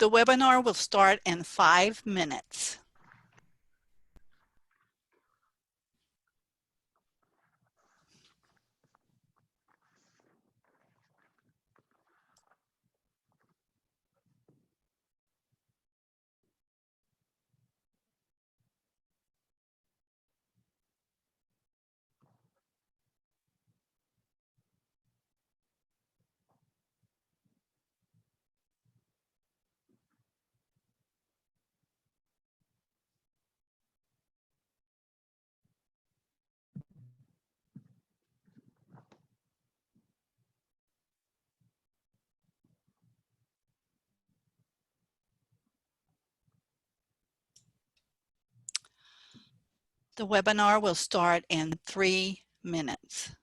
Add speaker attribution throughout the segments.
Speaker 1: The webinar will start in 5 minutes. The webinar will start in 3 minutes.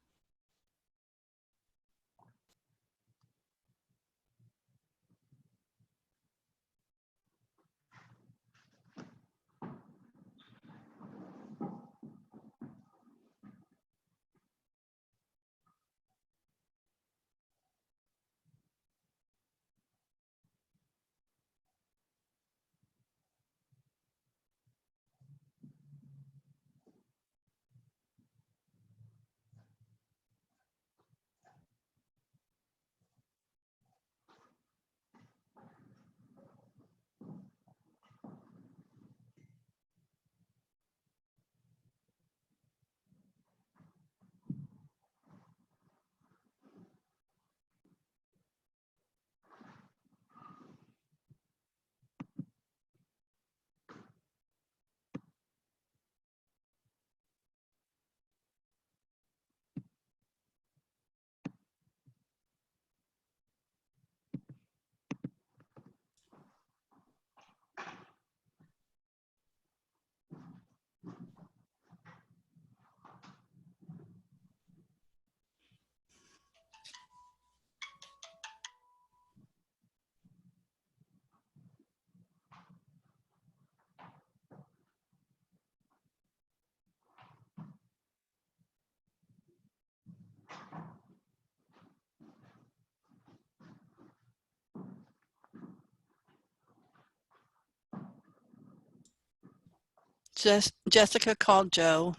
Speaker 1: Jessica called Joe.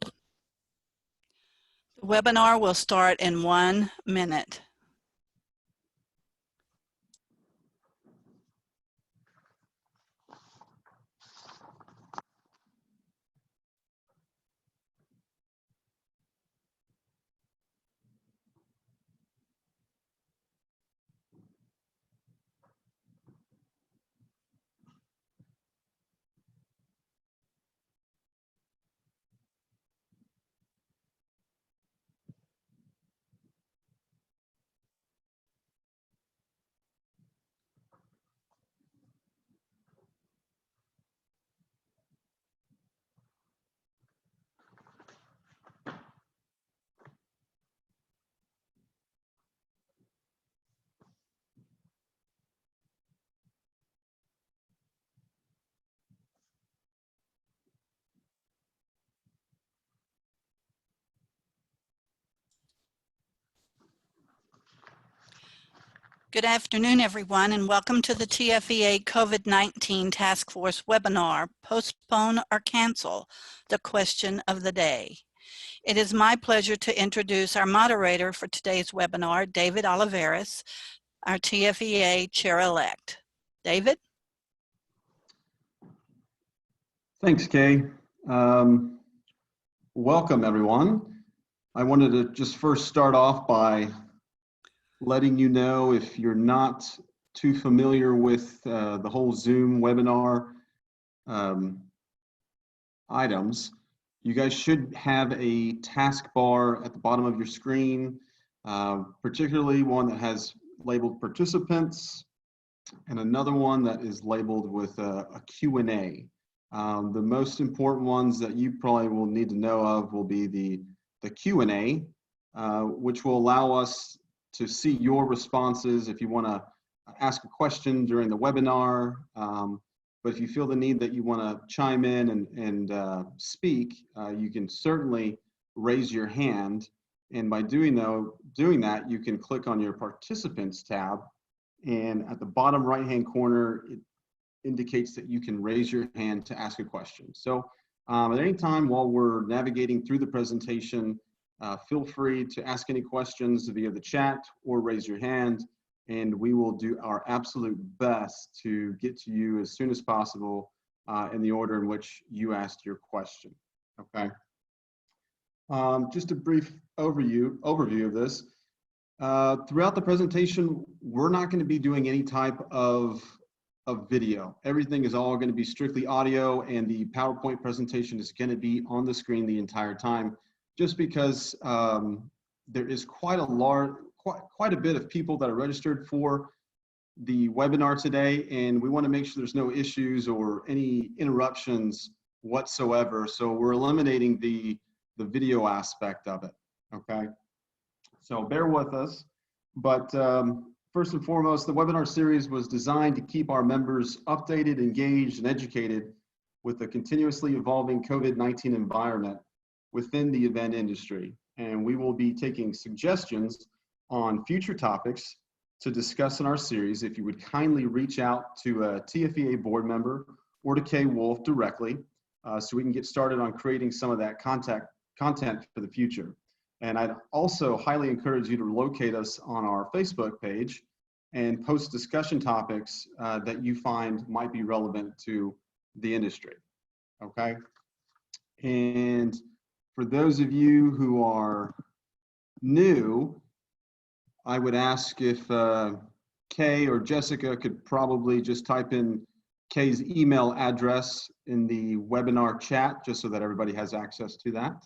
Speaker 1: The webinar will start in 1 minute. Good afternoon, everyone, and welcome to the TFEA COVID-19 Task Force webinar, Postpone or Cancel, the question of the day. It is my pleasure to introduce our moderator for today's webinar, David Olivares, our TFEA Chair-elect. David?
Speaker 2: Thanks, Kay. Welcome, everyone. I wanted to just first start off by letting you know, if you're not too familiar with the whole Zoom webinar items, you guys should have a taskbar at the bottom of your screen, particularly one that has labeled participants and another one that is labeled with a Q&A. The most important ones that you probably will need to know of will be the Q&A, which will allow us to see your responses if you want to ask a question during the webinar. But if you feel the need that you want to chime in and speak, you can certainly raise your hand. And by doing that, you can click on your participants tab And at the bottom right-hand corner, it indicates that you can raise your hand to ask a question. So at any time while we're navigating through the presentation, feel free to ask any questions via the chat or raise your hand, and we will do our absolute best to get to you as soon as possible in the order in which you asked your question, okay? Just a brief overview of this. Throughout the presentation, we're not going to be doing any type of video. Everything is all going to be strictly audio, and the PowerPoint presentation is going to be on the screen the entire time, just because there is quite a bit of people that are registered for the webinar today, and we want to make sure there's no issues or any interruptions whatsoever. So we're eliminating the video aspect of it, okay? So bear with us. But first and foremost, the webinar series was designed to keep our members updated, engaged, and educated with the continuously evolving COVID-19 environment within the event industry. And we will be taking suggestions on future topics to discuss in our series. If you would kindly reach out to a TFEA board member or to Kay Wolf directly, so we can get started on creating some of that content for the future. And I'd also highly encourage you to locate us on our Facebook page and post discussion topics that you find might be relevant to the industry, okay? And for those of you who are new, I would ask if Kay or Jessica could probably just type in Kay's email address in the webinar chat, just so that everybody has access to that.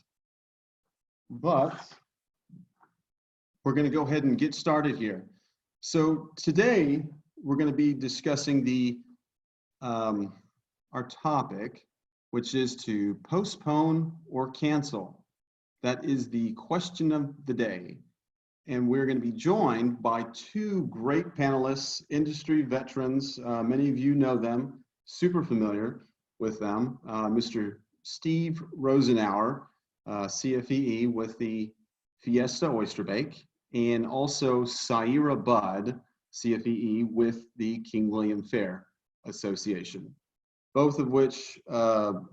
Speaker 2: But we're going to go ahead and get started here. So today we're going to be discussing our topic, which is to postpone or cancel. That is the question of the day. And we're going to be joined by two great panelists, industry veterans. Many of you know them, super familiar with them. Mr. Steve Rosenauer, CFEE with the Fiesta Oyster Bake, and also Syeira Budd, CFEE with the King William Fair Association, both of which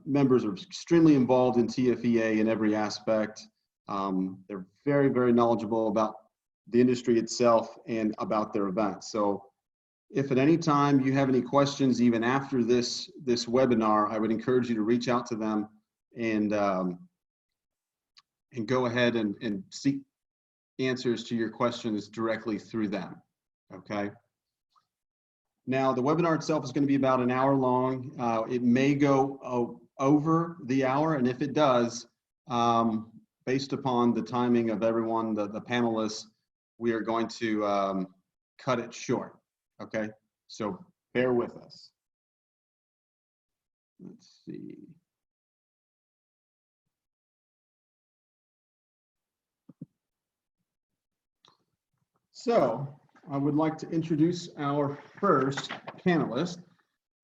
Speaker 2: members are extremely involved in TFEA in every aspect. They're very, very knowledgeable about the industry itself and about their events. So if at any time you have any questions, even after this webinar, I would encourage you to reach out to them and go ahead and seek answers to your questions directly through them, okay? Now, the webinar itself is going to be about an hour long. It may go over the hour, and if it does, based upon the timing of everyone, the panelists, we are going to cut it short, okay? So bear with us. Let's see. So I would like to introduce our first panelist,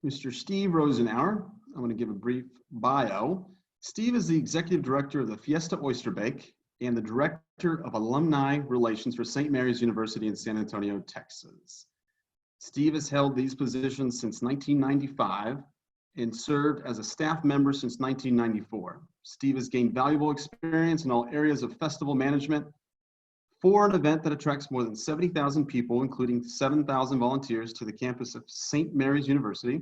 Speaker 2: Mr. Steve Rosenauer. I'm going to give a brief bio. Steve is the executive director of the Fiesta Oyster Bake and the director of alumni relations for St. Mary's University in San Antonio, Texas. Steve has held these positions since 1995 and served as a staff member since 1994. Steve has gained valuable experience in all areas of festival management for an event that attracts more than 70,000 people, including 7,000 volunteers, to the campus of St. Mary's University.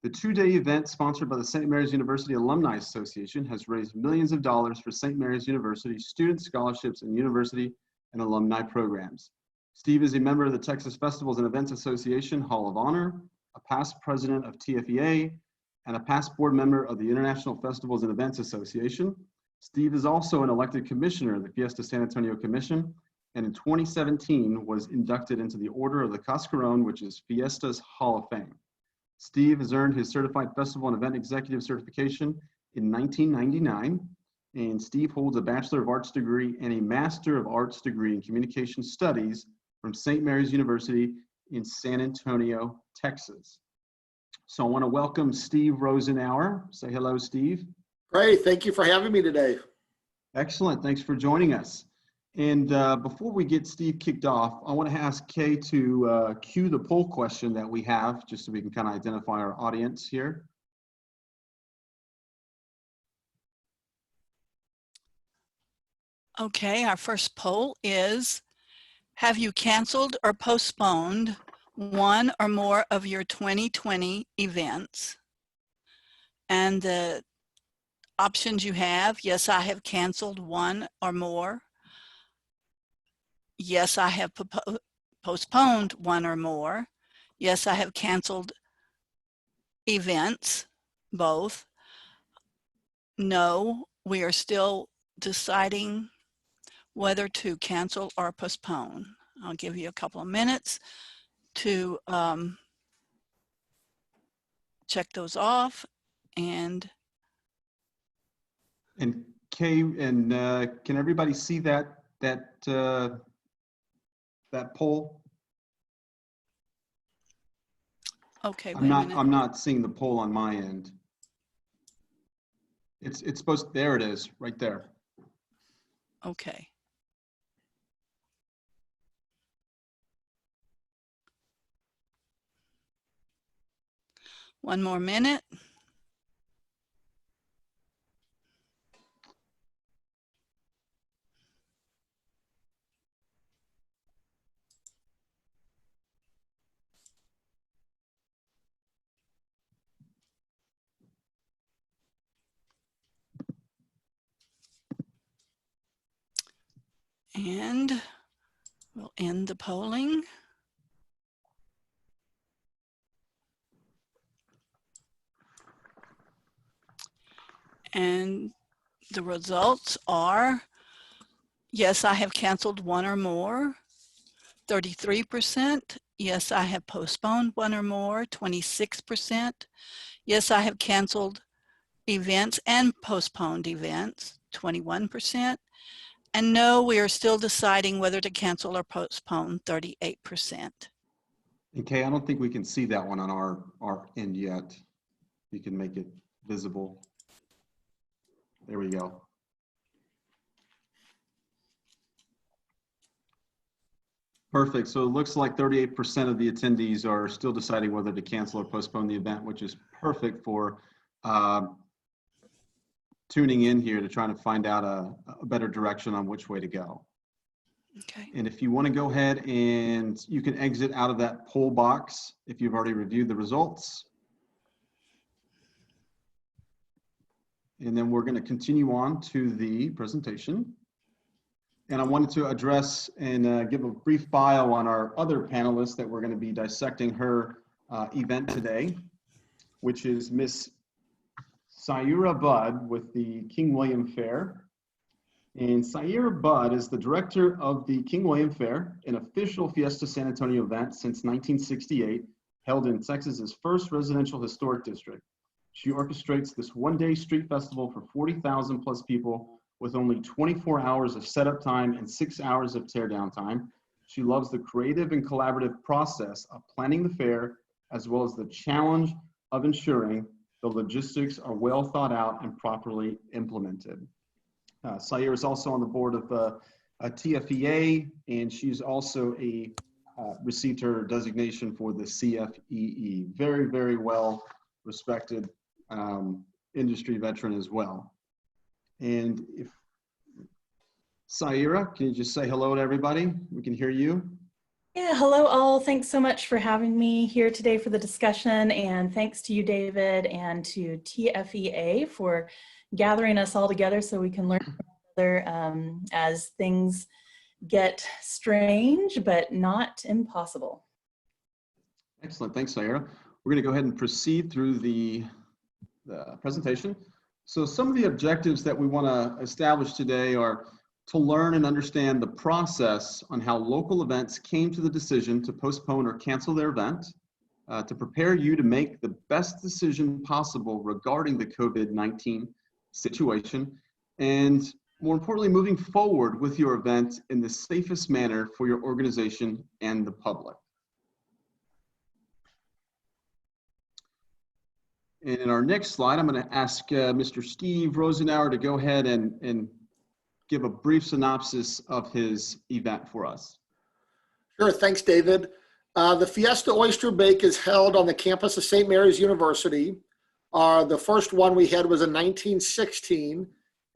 Speaker 2: The two-day event sponsored by the St. Mary's University Alumni Association has raised millions of dollars for St. Mary's University student scholarships and university and alumni programs. Steve is a member of the Texas Festivals and Events Association Hall of Honor, a past president of TFEA, and a past board member of the International Festivals and Events Association. Steve is also an elected commissioner of the Fiesta San Antonio Commission, and in 2017 was inducted into the Order of the Cascarón, which is Fiesta's Hall of Fame. Steve has earned his Certified Festival and Event Executive certification in 1999, and Steve holds a Bachelor of Arts degree and a Master of Arts degree in Communication Studies from St. Mary's University in San Antonio, Texas. So I want to welcome Steve Rosenauer. Say hello, Steve.
Speaker 3: Great, thank you for having me today.
Speaker 2: Excellent, thanks for joining us. And before we get Steve kicked off, I want to ask Kay to cue the poll question that we have, just so we can kind of identify our audience here.
Speaker 1: Okay, our first poll is, have you canceled or postponed one or more of your 2020 events? And the options you have, yes, I have canceled one or more. Yes, I have postponed one or more. Yes, I have canceled events, both. No, we are still deciding whether to cancel or postpone. I'll give you a couple of minutes to check those off. And
Speaker 2: Kay, and can everybody see that poll?
Speaker 1: okay, wait a minute.
Speaker 2: I'm not seeing the poll on my end. It's supposed, there it is, right there.
Speaker 1: Okay. One more minute. And we'll end the polling. And the results are, yes, I have canceled one or more, 33%. Yes, I have postponed one or more, 26%. Yes, I have canceled events and postponed events, 21%. And no, we are still deciding whether to cancel or postpone, 38%.
Speaker 2: Okay, I don't think we can see that one on our end yet. You can make it visible. There we go. Perfect. So it looks like 38% of the attendees are still deciding whether to cancel or postpone the event, which is perfect for tuning in here to try to find out a better direction on which way to go.
Speaker 1: Okay.
Speaker 2: And if you want to go ahead and you can exit out of that poll box if you've already reviewed the results. And then we're going to continue on to the presentation. And I wanted to address and give a brief bio on our other panelist that we're going to be dissecting her event today, which is Miss Syeira Budd with the King William Fair. And Syeira Budd is the director of the King William Fair, an official Fiesta San Antonio event since 1968, held in Texas's first residential historic district. She orchestrates this one-day street festival for 40,000 plus people with only 24 hours of setup time and 6 hours of teardown time. She loves the creative and collaborative process of planning the fair, as well as the challenge of ensuring the logistics are well thought out and properly implemented. Syeira is also on the board of TFEA, and she's also received her designation for the CFEE. Very, very well respected industry veteran as well. And if Syeira, can you just say hello to everybody? We can hear you.
Speaker 3: Yeah, hello all. Thanks so much for having me here today for the discussion, and thanks to you, David, and to TFEA for gathering us all together so we can learn from each other as things get strange, but not impossible.
Speaker 2: Excellent, thanks, Syeira. We're going to go ahead and proceed through the presentation. So some of the objectives that we want to establish today are to learn and understand the process on how local events came to the decision to postpone or cancel their event, to prepare you to make the best decision possible regarding the COVID-19 situation, and more importantly, moving forward with your event in the safest manner for your organization and the public. And in our next slide, I'm going to ask Mr. Steve Rosenauer to go ahead and give a brief synopsis of his event for us.
Speaker 4: Sure, thanks, David. The Fiesta Oyster Bake is held on the campus of St. Mary's University. The first one we had was in 1916,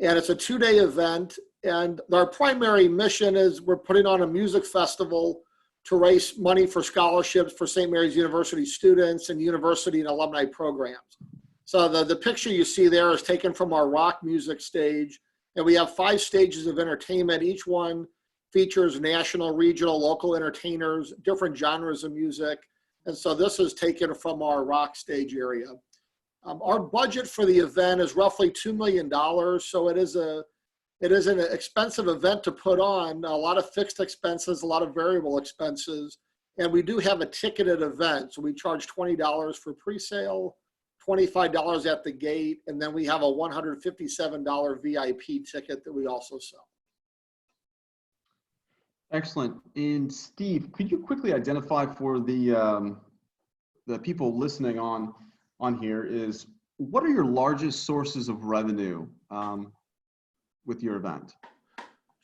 Speaker 4: and it's a 2-day event. And our primary mission is we're putting on a music festival to raise money for scholarships for St. Mary's University students and university and alumni programs. So the picture you see there is taken from our rock music stage. And we have 5 stages of entertainment. Each one features national, regional, local entertainers, different genres of music. And so this is taken from our rock stage area. Our budget for the event is roughly $2 million. So it is an expensive event to put on, a lot of fixed expenses, a lot of variable expenses. And we do have a ticketed event. So we charge $20 for pre-sale, $25 at the gate, and then we have a $157 VIP ticket that we also sell.
Speaker 2: Excellent. And Steve, could you quickly identify for the people listening on here is what are your largest sources of revenue with your event?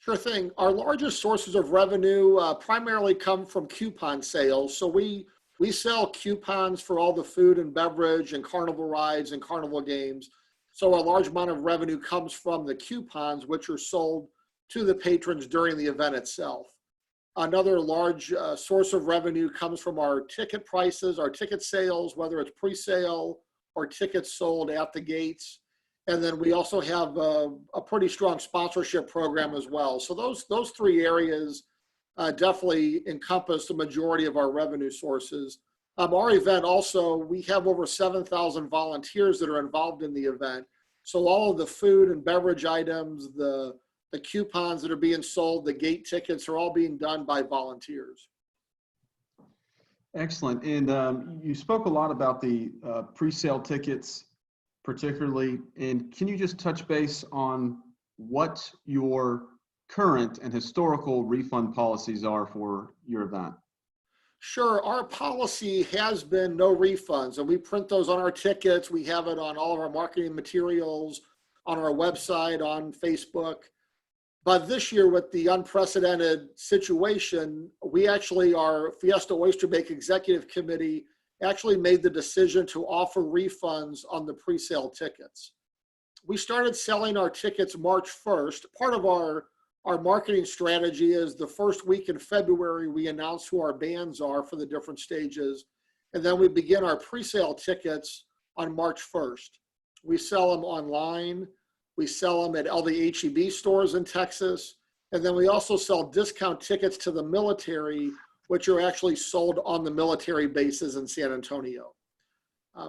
Speaker 4: Sure thing. Our largest sources of revenue primarily come from coupon sales. So we sell coupons for all the food and beverage and carnival rides and carnival games. So a large amount of revenue comes from the coupons, which are sold to the patrons during the event itself. Another large source of revenue comes from our ticket prices, our ticket sales, whether it's pre-sale or tickets sold at the gates. And then we also have a pretty strong sponsorship program as well. So those 3 areas definitely encompass the majority of our revenue sources. Our event also, we have over 7,000 volunteers that are involved in the event. So all of the food and beverage items, the coupons that are being sold, the gate tickets are all being done by volunteers.
Speaker 2: Excellent. And you spoke a lot about the pre-sale tickets particularly, and can you just touch base on what your current and historical refund policies are for your event?
Speaker 4: Sure. Our policy has been no refunds, and we print those on our tickets. We have it on all of our marketing materials, on our website, on Facebook. But this year, with the unprecedented situation, we actually, our Fiesta Oyster Bake Executive Committee actually made the decision to offer refunds on the pre-sale tickets. We started selling our tickets March 1st. Part of our marketing strategy is the first week in February, we announce who our bands are for the different stages. And then we begin our pre-sale tickets on March 1st. We sell them online. We sell them at all the HEB stores in Texas. And then we also sell discount tickets to the military, which are actually sold on the military bases in San Antonio.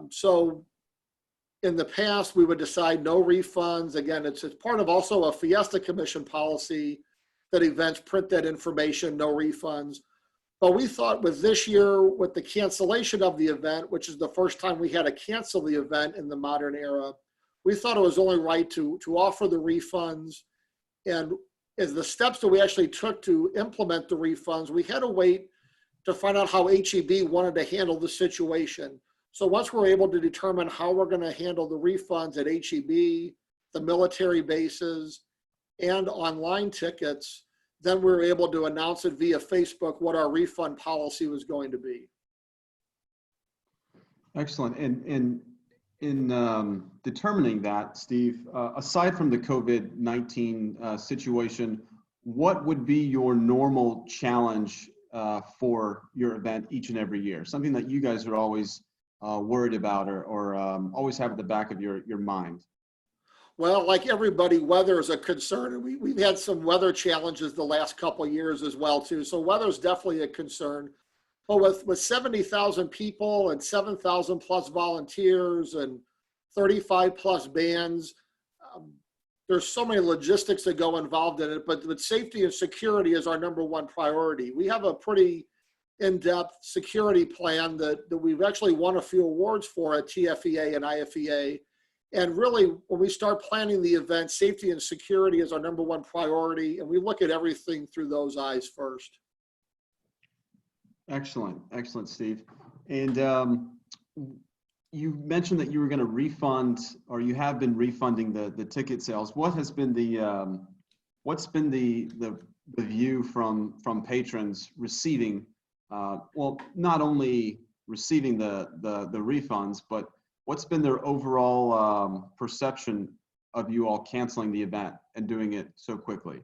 Speaker 4: So in the past, we would decide no refunds. Again, it's part of also a Fiesta Commission policy that events print that information, no refunds. But we thought with this year, with the cancellation of the event, which is the first time we had to cancel the event in the modern era, we thought it was only right to offer the refunds. And as the steps that we actually took to implement the refunds, we had to wait to find out how HEB wanted to handle the situation. So once we're able to determine how we're going to handle the refunds at HEB, the military bases, and online tickets, then we were able to announce it via Facebook what our refund policy was going to be.
Speaker 2: Excellent. And in determining that, Steve, aside from the COVID-19 situation, what would be your normal challenge for your event each and every year? Something that you guys are always worried about or always have at the back of your mind?
Speaker 4: Well, like everybody, weather is a concern. And we've had some weather challenges the last couple of years as well, too. So weather is definitely a concern. But with 70,000 people and 7,000 plus volunteers and 35 plus bands, there's so many logistics that go involved in it, but safety and security is our #1 priority. We have a pretty in-depth security plan that we've actually won a few awards for at TFEA and IFEA. And really, when we start planning the event, safety and security is our #1 priority, and we look at everything through those eyes first.
Speaker 2: Excellent, excellent, Steve. And you mentioned that you were going to refund, or you have been refunding the ticket sales. What has been the what's been the view from patrons receiving, well, not only receiving the refunds, but what's been their overall perception of you all canceling the event and doing it so quickly?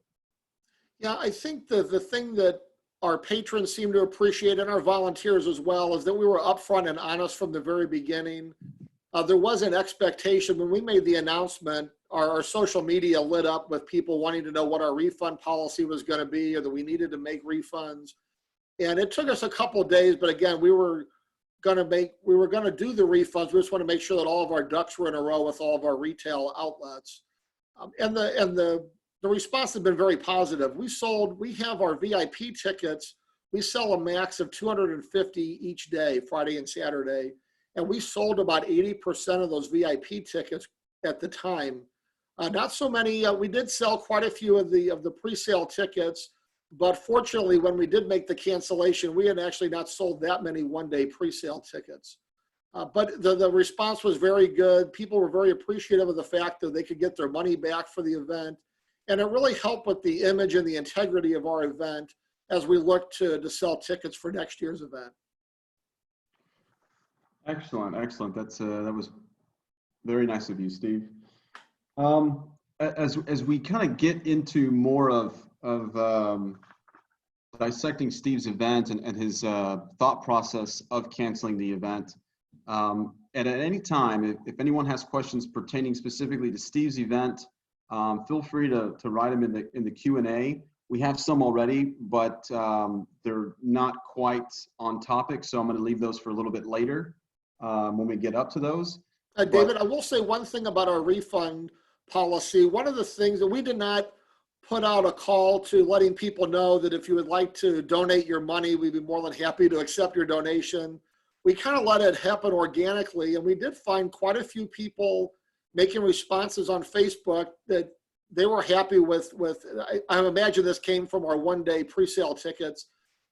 Speaker 4: Yeah, I think the thing that our patrons seem to appreciate, and our volunteers as well, is that we were upfront and honest from the very beginning. There was an expectation when we made the announcement, our social media lit up with people wanting to know what our refund policy was going to be, or that we needed to make refunds. And it took us a couple of days, but again, we were going to do the refunds. We just want to make sure that all of our ducks were in a row with all of our retail outlets. And the response has been very positive. We have our VIP tickets. We sell a max of 250 each day, Friday and Saturday. And we sold about 80% of those VIP tickets at the time. Not so many, we did sell quite a few of the pre-sale tickets, but fortunately when we did make the cancellation, we had actually not sold that many one-day pre-sale tickets. But the response was very good. People were very appreciative of the fact that they could get their money back for the event. And it really helped with the image and the integrity of our event as we look to sell tickets for next year's event.
Speaker 2: Excellent, excellent. That was very nice of you, Steve. As we kind of get into more of dissecting Steve's event and his thought process of canceling the event, and at any time, if anyone has questions pertaining specifically to Steve's event, feel free to write them in the Q&A. We have some already, but they're not quite on topic, so I'm going to leave those for a little bit later when we get up to those.
Speaker 4: David, I will say one thing about our refund policy. One of the things that we did not put out a call to letting people know that if you would like to donate your money, we'd be more than happy to accept your donation. We kind of let it happen organically, and we did find quite a few people making responses on Facebook that they were happy with. I imagine this came from our one-day pre-sale tickets,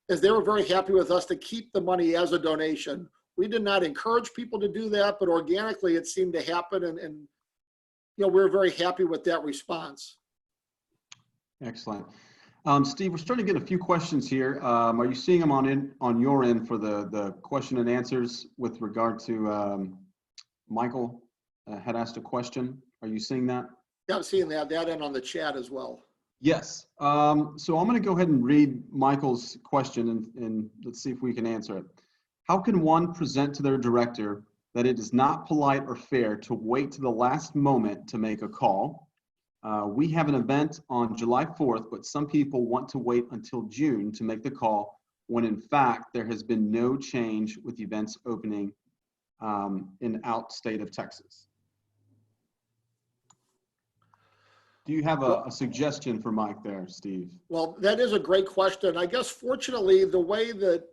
Speaker 4: as they were very happy with us to keep the money as a donation. We did not encourage people to do that, but organically it seemed to happen, and you know, we're very happy with that response.
Speaker 2: Excellent. Steve, we're starting to get a few questions here. Are you seeing them on your end for the question and answers with regard to Michael had asked a question? Are you seeing that?
Speaker 4: Yeah, I'm seeing that and on the chat as well.
Speaker 2: Yes. So I'm going to go ahead and read Michael's question and let's see if we can answer it. How can one present to their director that it is not polite or fair to wait to the last moment to make a call? We have an event on July 4th, but some people want to wait until June to make the call when in fact there has been no change with events opening in out state of Texas. Do you have a suggestion for Mike there, Steve?
Speaker 4: Well, that is a great question. I guess fortunately, the way that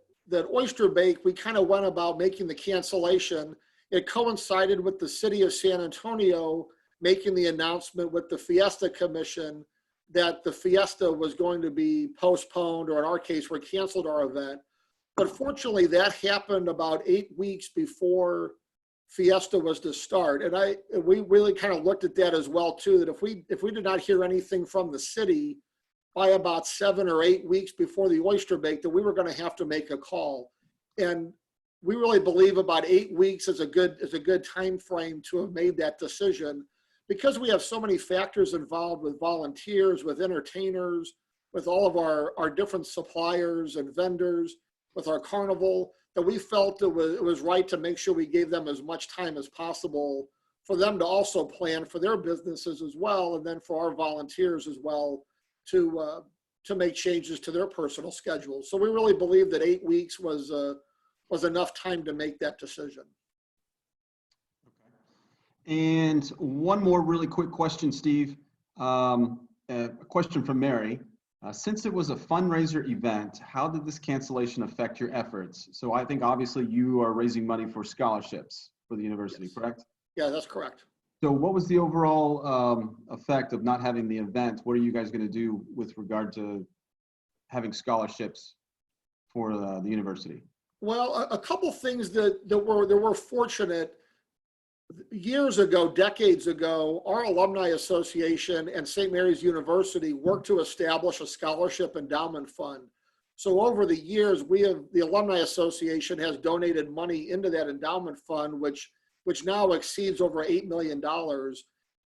Speaker 4: Oyster Bake, we kind of went about making the cancellation, it coincided with the city of San Antonio making the announcement with the Fiesta Commission that the Fiesta was going to be postponed, or in our case, we canceled our event. But fortunately, that happened about 8 weeks before Fiesta was to start. And we really kind of looked at that as well too, that if we did not hear anything from the city by about 7 or 8 weeks before the Oyster Bake, that we were going to have to make a call. And we really believe about 8 weeks is a good time frame to have made that decision, because we have so many factors involved with volunteers, with entertainers, with all of our different suppliers and vendors, with our carnival, that we felt it was right to make sure we gave them as much time as possible for them to also plan for their businesses as well, and then for our volunteers as well to make changes to their personal schedules. So we really believe that 8 weeks was enough time to make that decision.
Speaker 2: And one more really quick question, Steve. A question from Mary. Since it was a fundraiser event, how did this cancellation affect your efforts? So I think obviously you are raising money for scholarships for the university, yes. Correct?
Speaker 4: Yeah, that's correct.
Speaker 2: So what was the overall effect of not having the event? What are you guys going to do with regard to having scholarships for the university?
Speaker 4: Well, a couple things that were fortunate. Years ago, decades ago, our alumni association and St. Mary's University worked to establish a scholarship endowment fund. So over the years, the alumni association has donated money into that endowment fund, which now exceeds over $8 million.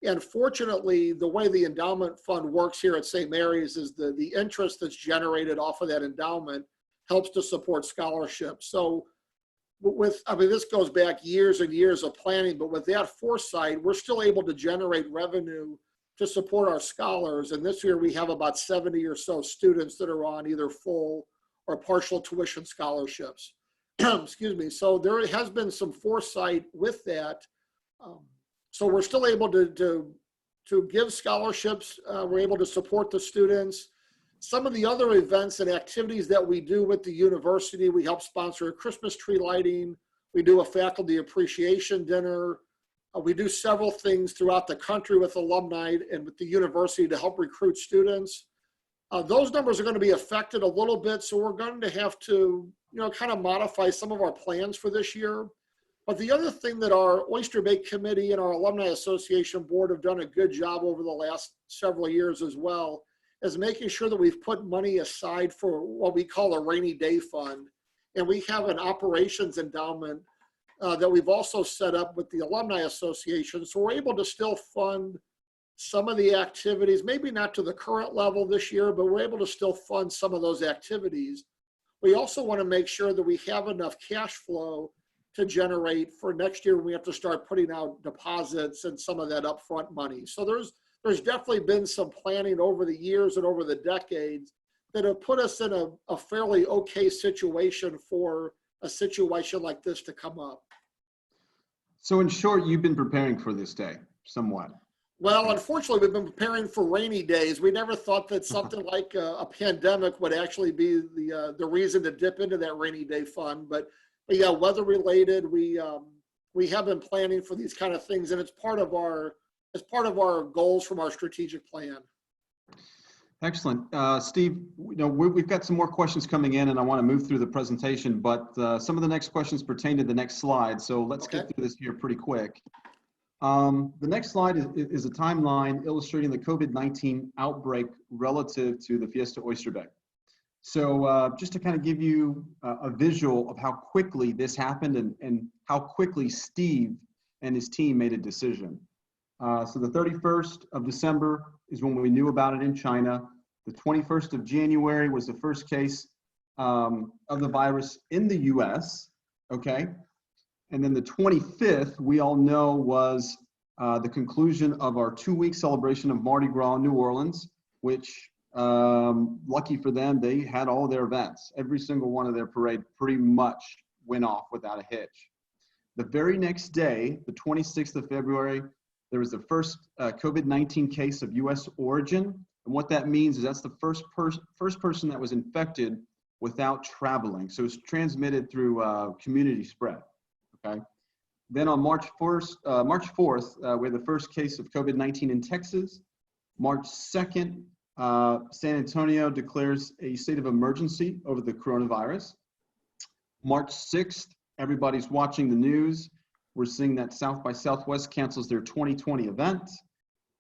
Speaker 4: And fortunately, the way the endowment fund works here at St. Mary's is the interest that's generated off of that endowment helps to support scholarships. So this goes back years and years of planning, but with that foresight, we're still able to generate revenue to support our scholars. And this year we have about 70 or so students that are on either full or partial tuition scholarships. Excuse me. So there has been some foresight with that. So we're still able to give scholarships. We're able to support the students. Some of the other events and activities that we do with the university, we help sponsor a Christmas tree lighting. We do a faculty appreciation dinner. We do several things throughout the country with alumni and with the university to help recruit students. Those numbers are going to be affected a little bit, so we're going to have to, kind of modify some of our plans for this year. But the other thing that our Oyster Bake Committee and our Alumni Association Board have done a good job over the last several years as well is making sure that we've put money aside for what we call a rainy day fund. And we have an operations endowment that we've also set up with the Alumni Association. So we're able to still fund some of the activities, maybe not to the current level this year, but we're able to still fund some of those activities. We also want to make sure that we have enough cash flow to generate for next year when we have to start putting out deposits and some of that upfront money. So there's definitely been some planning over the years and over the decades that have put us in a fairly okay situation for a situation like this to come up.
Speaker 2: So in short, you've been preparing for this day somewhat.
Speaker 4: Well, unfortunately, we've been preparing for rainy days. We never thought that something like a pandemic would actually be the reason to dip into that rainy day fund. But yeah, weather related, we have been planning for these kind of things, and it's part of our goals from our strategic plan.
Speaker 2: Excellent. Steve, we've got some more questions coming in, and I want to move through the presentation, but some of the next questions pertain to the next slide, so let's get through this here pretty quick. The next slide is a timeline illustrating the COVID-19 outbreak relative to the Fiesta Oyster Bake. So just to kind of give you a visual of how quickly this happened and how quickly Steve and his team made a decision. So the 31st of December is when we knew about it in China. The 21st of January was the first case of the virus in the US, okay? And then the 25th, we all know, was the conclusion of our 2-week celebration of Mardi Gras in New Orleans, which, lucky for them, they had all their events. Every single one of their parade pretty much went off without a hitch. The very next day, the 26th of February, there was the first COVID-19 case of US origin. And what that means is that's the first person that was infected without traveling. So it's transmitted through community spread, okay? Then on March 4th, we had the first case of COVID-19 in Texas. March 2nd, San Antonio declares a state of emergency over the coronavirus. March 6th, everybody's watching the news. We're seeing that South by Southwest cancels their 2020 event.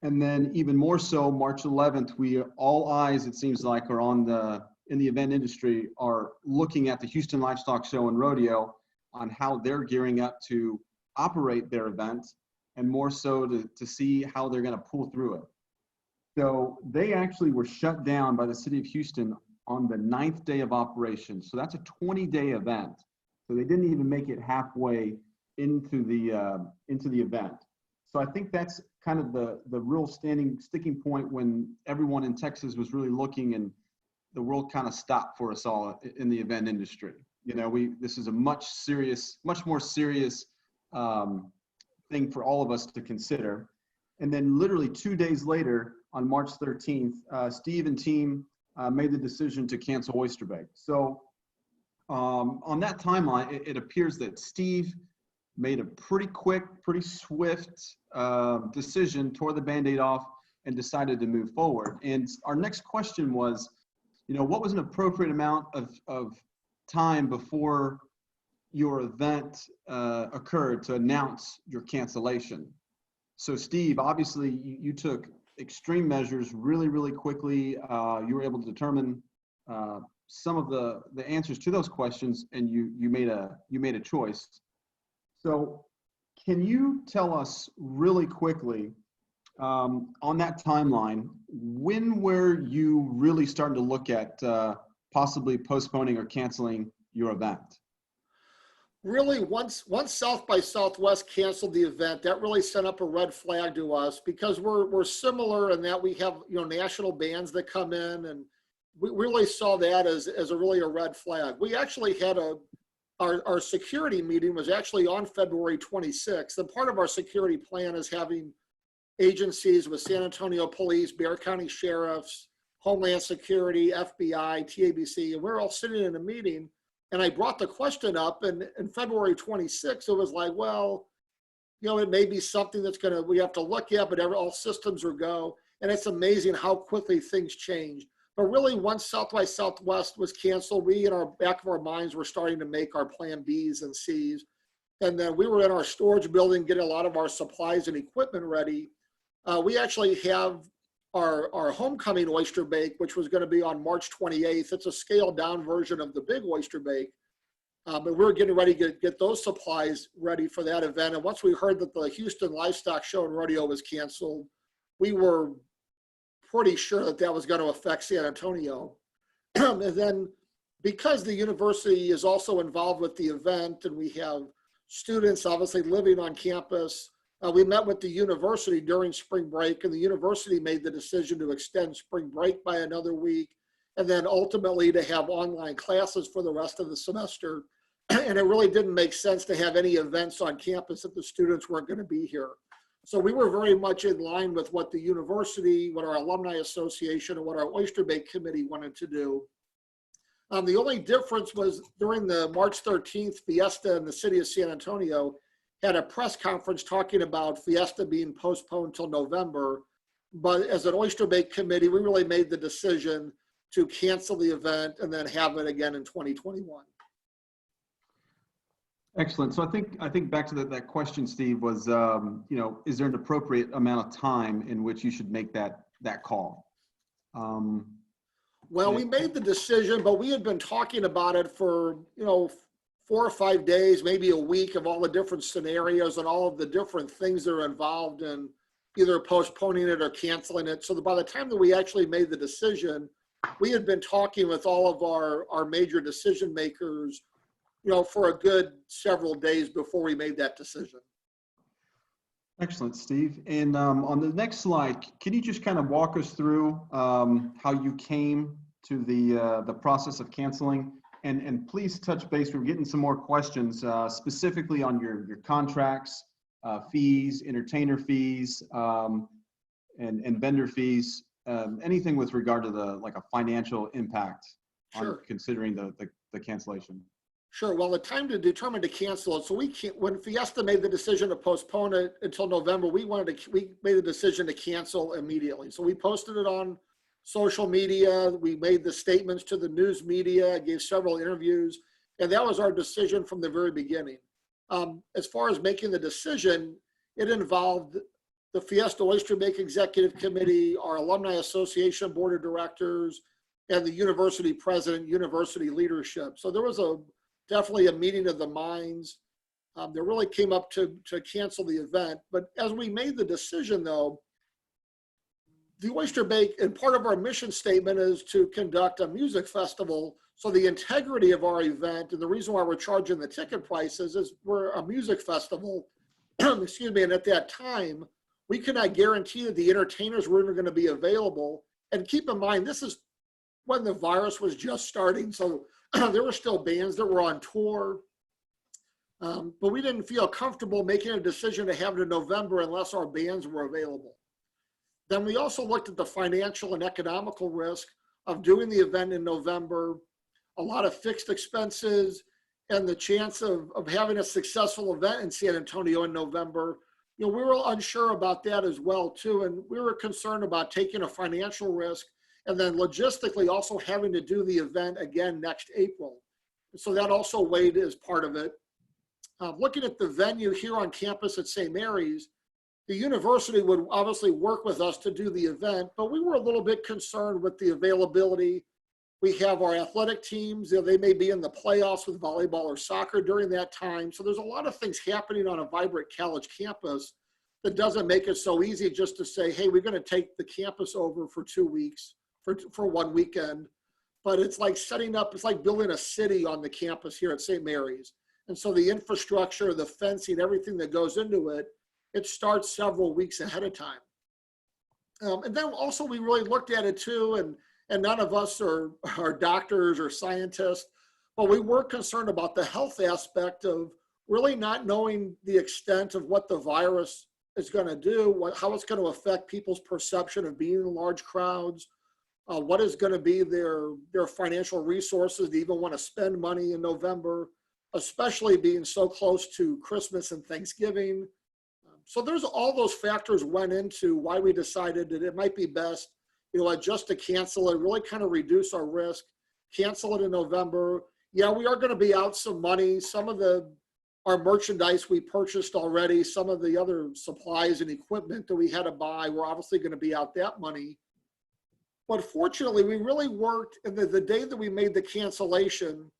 Speaker 2: And then even more so, March 11th, all eyes, it seems like, are in the event industry are looking at the Houston Livestock Show and Rodeo on how they're gearing up to operate their event, and more so to see how they're going to pull through it. So they actually were shut down by the city of Houston on the 9th day of operation. So that's a 20-day event. So they didn't even make it halfway into the event. So I think that's kind of the real sticking point when everyone in Texas was really looking, and the world kind of stopped for us all in the event industry. This is a much more serious thing for all of us to consider. And then literally 2 days later, on March 13th, Steve and team made the decision to cancel Oyster Bake. So on that timeline, it appears that Steve made a pretty quick, pretty swift decision, tore the Band-Aid off, and decided to move forward. And our next question was, what was an appropriate amount of time before, your event occurred to announce your cancellation. So Steve, obviously you took extreme measures really, really quickly. You were able to determine some of the answers to those questions, and you made a choice. So can you tell us really quickly, on that timeline, when were you really starting to look at possibly postponing or canceling your event?
Speaker 4: Really, once South by Southwest canceled the event, that really sent up a red flag to us, because we're similar in that we have, you know, national bands that come in, and we really saw that as a red flag. We actually had our security meeting was actually on February 26th, and part of our security plan is having agencies with San Antonio Police, Bexar County Sheriffs, Homeland Security, FBI, TABC, and we're all sitting in a meeting. And I brought the question up, and in February 26th, it was like, well, you know, it may be something we have to look at, but all systems are go. And it's amazing how quickly things change. But really, once South by Southwest was canceled, we, in our back of our minds, were starting to make our plan Bs and Cs. And then we were in our storage building getting a lot of our supplies and equipment ready. We actually have our homecoming oyster bake, which was going to be on March 28th. It's a scaled down version of the big oyster bake. But we were getting ready to get those supplies ready for that event. And once we heard that the Houston Livestock Show and Rodeo was canceled, we were pretty sure that was going to affect San Antonio. And then, because the university is also involved with the event, and we have students obviously living on campus, we met with the university during spring break, and the university made the decision to extend spring break by another week, and then ultimately to have online classes for the rest of the semester. And it really didn't make sense to have any events on campus if the students weren't going to be here. So we were very much in line with what the university, what our alumni association, and what our Oyster Bake committee wanted to do. The only difference was during the March 13th Fiesta in the city of San Antonio had a press conference talking about Fiesta being postponed till November. But as an Oyster Bake committee, we really made the decision to cancel the event and then have it again in 2021.
Speaker 2: Excellent. So I think back to that question, Steve, was, you know, is there an appropriate amount of time in which you should make that call?
Speaker 4: Well, we made the decision, but we had been talking about it for, you know, 4 or 5 days, maybe a week, of all the different scenarios and all of the different things that are involved in either postponing it or canceling it. So that by the time that we actually made the decision, we had been talking with all of our major decision makers, you know, for a good several days before we made that decision.
Speaker 2: Excellent, Steve. And on the next slide, can you just kind of walk us through how you came to the process of canceling? And please touch base. We're getting some more questions specifically on your contracts, fees, entertainer fees, and vendor fees. Anything with regard to like a financial impact on considering the cancellation.
Speaker 4: Sure. Well, the time to determine to cancel it. So when Fiesta made the decision to postpone it until November, we made the decision to cancel immediately. So we posted it on social media. We made the statements to the news media, gave several interviews, and that was our decision from the very beginning. As far as making the decision, it involved the Fiesta Oyster Bake Executive Committee, our Alumni Association Board of Directors, and the university president, university leadership. So there was definitely a meeting of the minds. That really came up to cancel the event. But as we made the decision, though, the Oyster Bake, and part of our mission statement is to conduct a music festival. So the integrity of our event, and the reason why we're charging the ticket prices, is we're a music festival, excuse me, and at that time, we cannot guarantee that the entertainers were even going to be available. And keep in mind, this is when the virus was just starting. So there were still bands that were on tour, but we didn't feel comfortable making a decision to have it in November unless our bands were available. Then we also looked at the financial and economical risk of doing the event in November, a lot of fixed expenses, and the chance of having a successful event in San Antonio in November. You know, we were unsure about that as well, too, and we were concerned about taking a financial risk and then logistically also having to do the event again next April. So that also weighed as part of it. Looking at the venue here on campus at St. Mary's, the university would obviously work with us to do the event, but we were a little bit concerned with the availability. We have our athletic teams, they may be in the playoffs with volleyball or soccer during that time. So there's a lot of things happening on a vibrant college campus that doesn't make it so easy just to say, hey, we're going to take the campus over for 2 weeks, for 1 weekend. But it's like setting up, it's like building a city on the campus here at St. Mary's. And so the infrastructure, the fencing, everything that goes into it, it starts several weeks ahead of time. And then also we really looked at it too, and none of us are doctors or scientists, but we were concerned about the health aspect of really not knowing the extent of what the virus is going to do, how it's going to affect people's perception of being in large crowds, what is going to be their financial resources to even want to spend money in November, especially being so close to Christmas and Thanksgiving. So there's all those factors went into why we decided that it might be best, just to cancel it, really kind of reduce our risk, cancel it in November. Yeah, we are going to be out some money. Some of our merchandise we purchased already, some of the other supplies and equipment that we had to buy, we're obviously going to be out that money. But fortunately, we really worked, and the day that we made the cancellation,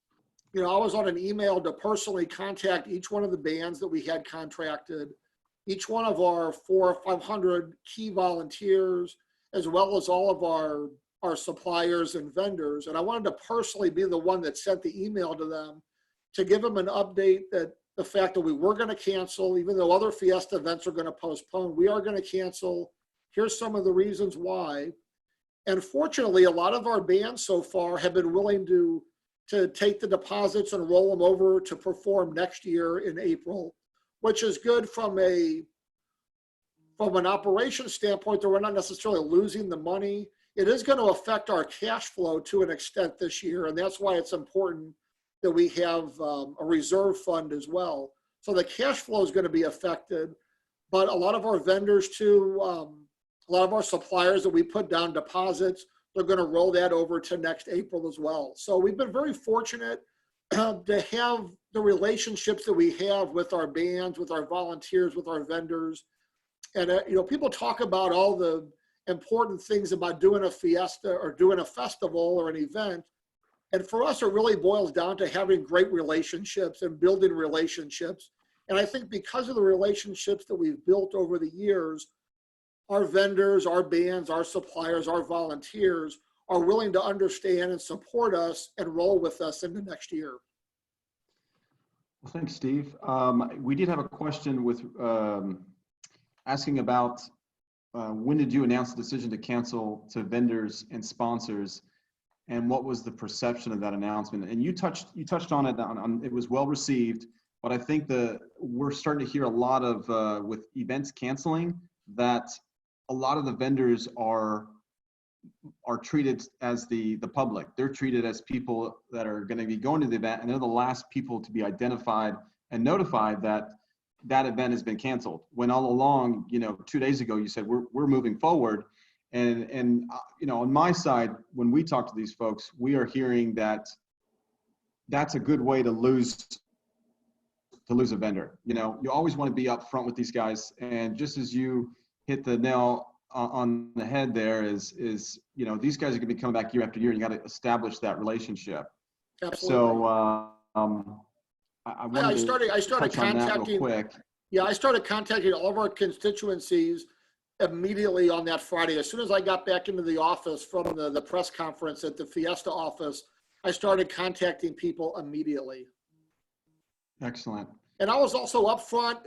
Speaker 4: I was on an email to personally contact each one of the bands that we had contracted, each one of our 400 or 500 key volunteers, as well as all of our suppliers and vendors. And I wanted to personally be the one that sent the email to them to give them an update that the fact that we were going to cancel, even though other Fiesta events are going to postpone, we are going to cancel. Here's some of the reasons why. And fortunately, a lot of our bands so far have been willing to take the deposits and roll them over to perform next year in April, which is good from an operation standpoint that we're not necessarily losing the money. It is going to affect our cash flow to an extent this year, and that's why it's important that we have a reserve fund as well. So the cash flow is going to be affected, but a lot of our vendors too, a lot of our suppliers that we put down deposits, they're going to roll that over to next April as well. So we've been very fortunate to have the relationships that we have with our bands, with our volunteers, with our vendors. And people talk about all the important things about doing a fiesta or doing a festival or an event. And for us, it really boils down to having great relationships and building relationships. And I think because of the relationships that we've built over the years, our vendors, our bands, our suppliers, our volunteers are willing to understand and support us and roll with us into next year.
Speaker 2: Well, thanks, Steve. We did have a question with asking about when did you announce the decision to cancel to vendors and sponsors, and what was the perception of that announcement? And you touched on it. It was well received, but I think we're starting to hear a lot of with events canceling that a lot of the vendors are treated as the public. They're treated as people that are going to be going to the event, and they're the last people to be identified and notified that that event has been canceled. When all along, 2 days ago, you said we're moving forward. And on my side, when we talk to these folks, we are hearing that that's a good way to lose a vendor. You always want to be upfront with these guys, and just as you hit the nail on the head there is these guys are going to be coming back year after year, and you got to establish that relationship.
Speaker 4: Absolutely.
Speaker 2: So I started
Speaker 4: contacting.
Speaker 2: Quick.
Speaker 4: Yeah, I started contacting all of our constituencies immediately on that Friday. As soon as I got back into the office from the press conference at the Fiesta office, I started contacting people immediately.
Speaker 2: Excellent.
Speaker 4: And I was also upfront,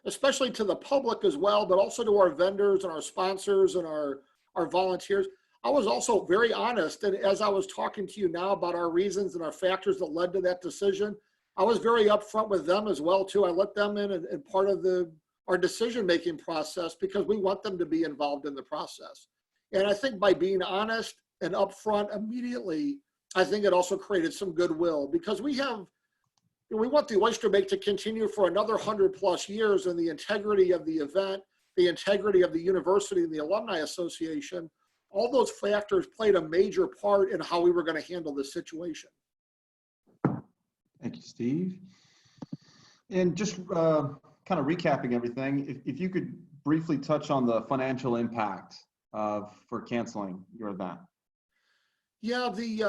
Speaker 4: especially to the public as well, but also to our vendors and our sponsors and our volunteers. I was also very honest. And as I was talking to you now about our reasons and our factors that led to that decision, I was very upfront with them as well, too. I let them in and part of our decision-making process because we want them to be involved in the process. And I think by being honest and upfront immediately, I think it also created some goodwill because we want the Oyster Bake to continue for another 100+ years, and the integrity of the event, the integrity of the university and the Alumni Association, all those factors played a major part in how we were going to handle this situation.
Speaker 2: Thank you, Steve. And just kind of recapping everything, if you could briefly touch on the financial impact for canceling your event.
Speaker 4: Yeah, the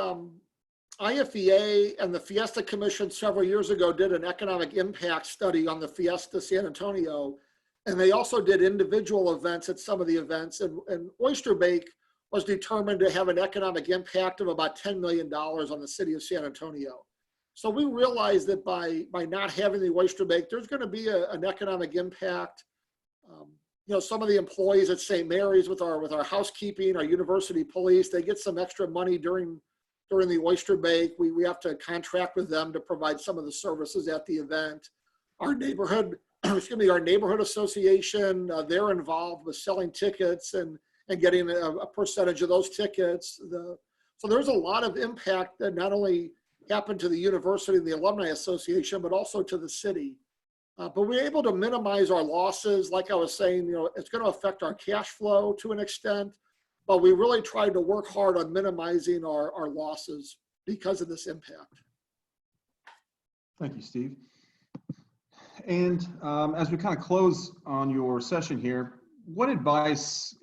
Speaker 4: IFEA and the Fiesta Commission several years ago did an economic impact study on the Fiesta San Antonio, and they also did individual events at some of the events, and Oyster Bake was determined to have an economic impact of about $10 million on the city of San Antonio. So we realized that by not having the Oyster Bake, there's going to be an economic impact. You know, some of the employees at St. Mary's with our housekeeping, our university police, they get some extra money during the Oyster Bake. We have to contract with them to provide some of the services at the event. Our neighborhood, excuse me, our neighborhood association, they're involved with selling tickets and getting a percentage of those tickets. So there's a lot of impact that not only happened to the university and the alumni association, but also to the city. But we're able to minimize our losses. Like I was saying, you know, it's going to affect our cash flow to an extent, but we really tried to work hard on minimizing our losses because of this impact.
Speaker 2: Thank you, Steve. And as we kind of close on your session here, what advice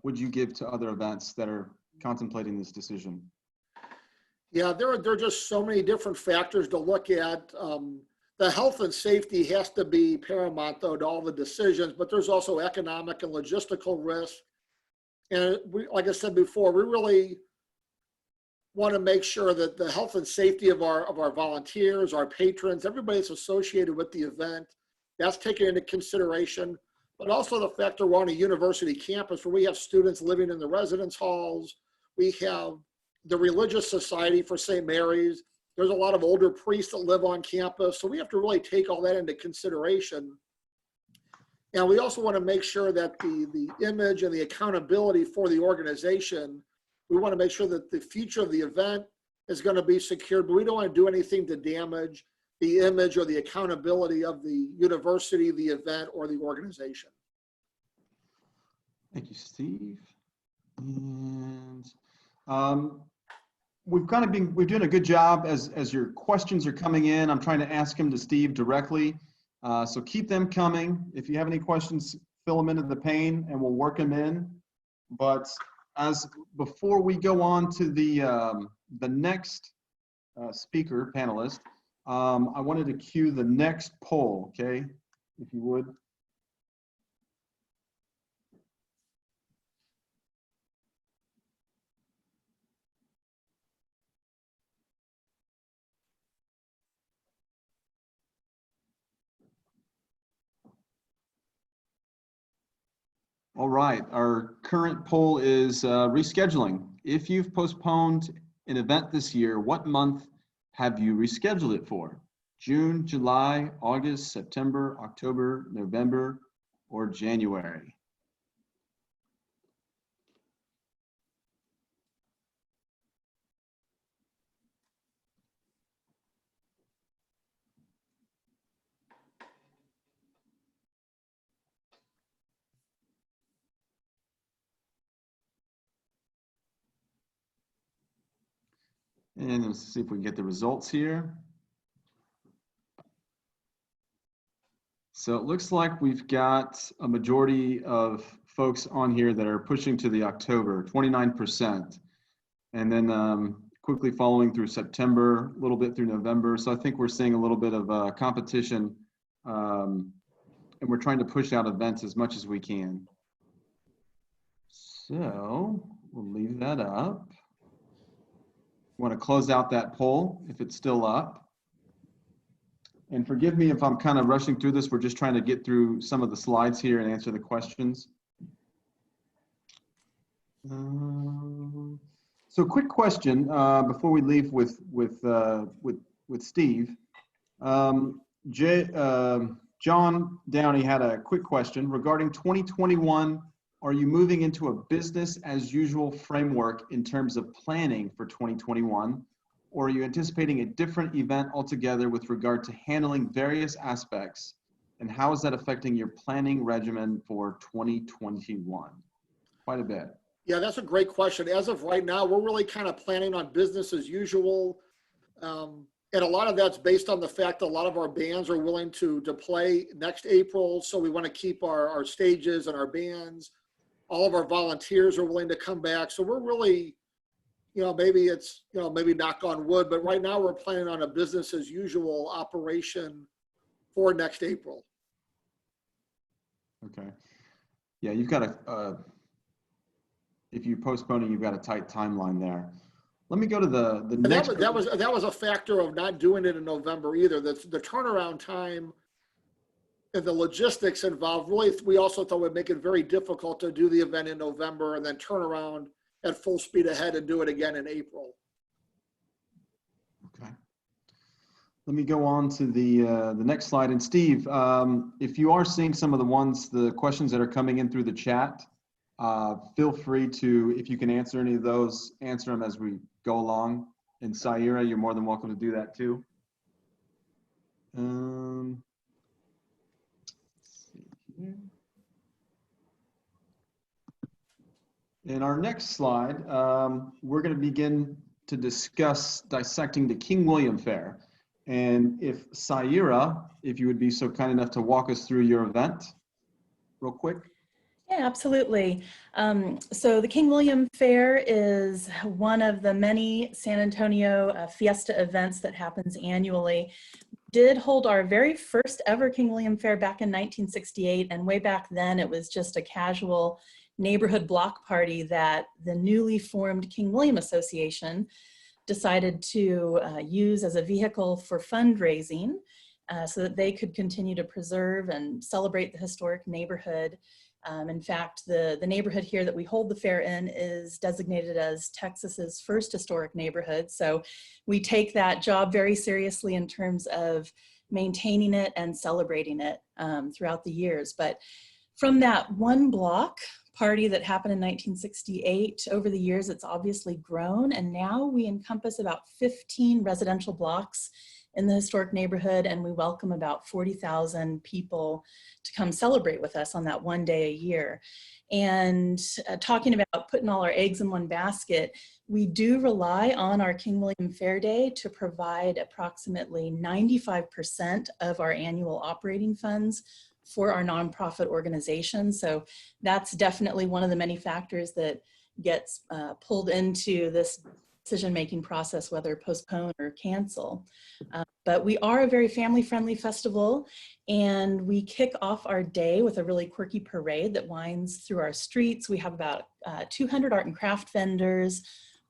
Speaker 2: would you give to other events that are contemplating this decision?
Speaker 4: Yeah, there are just so many different factors to look at. The health and safety has to be paramount, though, to all the decisions, but there's also economic and logistical risk. And like I said before, we really want to make sure that the health and safety of our volunteers, our patrons, everybody that's associated with the event, that's taken into consideration. But also the fact that we're on a university campus where we have students living in the residence halls. We have the Religious Society for St. Mary's. There's a lot of older priests that live on campus. So we have to really take all that into consideration. And we also want to make sure that the image and the accountability for the organization, we want to make sure that the future of the event is going to be secured, but we don't want to do anything to damage the image or the accountability of the university, the event, or the organization.
Speaker 2: Thank you, Steve. And we're doing a good job as your questions are coming in. I'm trying to ask them to Steve directly. So keep them coming. If you have any questions, fill them into the pane and we'll work them in. But before we go on to the next speaker, panelist, I wanted to cue the next poll, okay, if you would. All right, our current poll is rescheduling. If you've postponed an event this year, what month have you rescheduled it for? June, July, August, September, October, November, or January? And let's see if we can get the results here. So it looks like we've got a majority of folks on here that are pushing to the October, 29%. And then quickly following through September, a little bit through November. So I think we're seeing a little bit of competition and we're trying to push out events as much as we can. So we'll leave that up. Want to close out that poll if it's still up. And forgive me if I'm kind of rushing through this. We're just trying to get through some of the slides here and answer the questions. So quick question before we leave with Steve. John Downey had a quick question regarding 2021. Are you moving into a business as usual framework in terms of planning for 2021? Or are you anticipating a different event altogether with regard to handling various aspects? And how is that affecting your planning regimen for 2021? Quite a bit.
Speaker 4: Yeah, that's a great question. As of right now, we're really kind of planning on business as usual. And a lot of that's based on the fact that a lot of our bands are willing to play next April. So we want to keep our stages and our bands. All of our volunteers are willing to come back. So we're really, maybe it's, maybe knock on wood, but right now we're planning on a business as usual operation for next April.
Speaker 2: Okay. Yeah, you've got if you're postponing, you've got a tight timeline there. Let me go to the next.
Speaker 4: That was a factor of not doing it in November either. The turnaround time and the logistics involved, really, we also thought would make it very difficult to do the event in November and then turn around at full speed ahead and do it again in April.
Speaker 2: Okay. Let me go on to the next slide. And Steve, if you are seeing some of the questions that are coming in through the chat, feel free to, if you can answer any of those, answer them as we go along. And Syeira, you're more than welcome to do that too. In our next slide, we're going to begin to discuss dissecting the King William Fair. And if Syeira, if you would be so kind enough to walk us through your event real quick.
Speaker 3: Yeah, absolutely. So the King William Fair is one of the many San Antonio Fiesta events that happens annually. Did hold our very first ever King William Fair back in 1968, and way back then it was just a casual neighborhood block party that the newly formed King William Association decided to use as a vehicle for fundraising so that they could continue to preserve and celebrate the historic neighborhood. In fact, the neighborhood here that we hold the fair in is designated as Texas's first historic neighborhood. So we take that job very seriously in terms of maintaining it and celebrating it throughout the years. But from that one block party that happened in 1968, over the years it's obviously grown, and now we encompass about 15 residential blocks in the historic neighborhood, and we welcome about 40,000 people to come celebrate with us on that one day a year. And talking about putting all our eggs in one basket, we do rely on our King William Fair Day to provide approximately 95% of our annual operating funds for our nonprofit organization. So that's definitely one of the many factors that gets pulled into this decision-making process, whether postpone or cancel. But we are a very family-friendly festival, and we kick off our day with a really quirky parade that winds through our streets. We have about 200 art and craft vendors,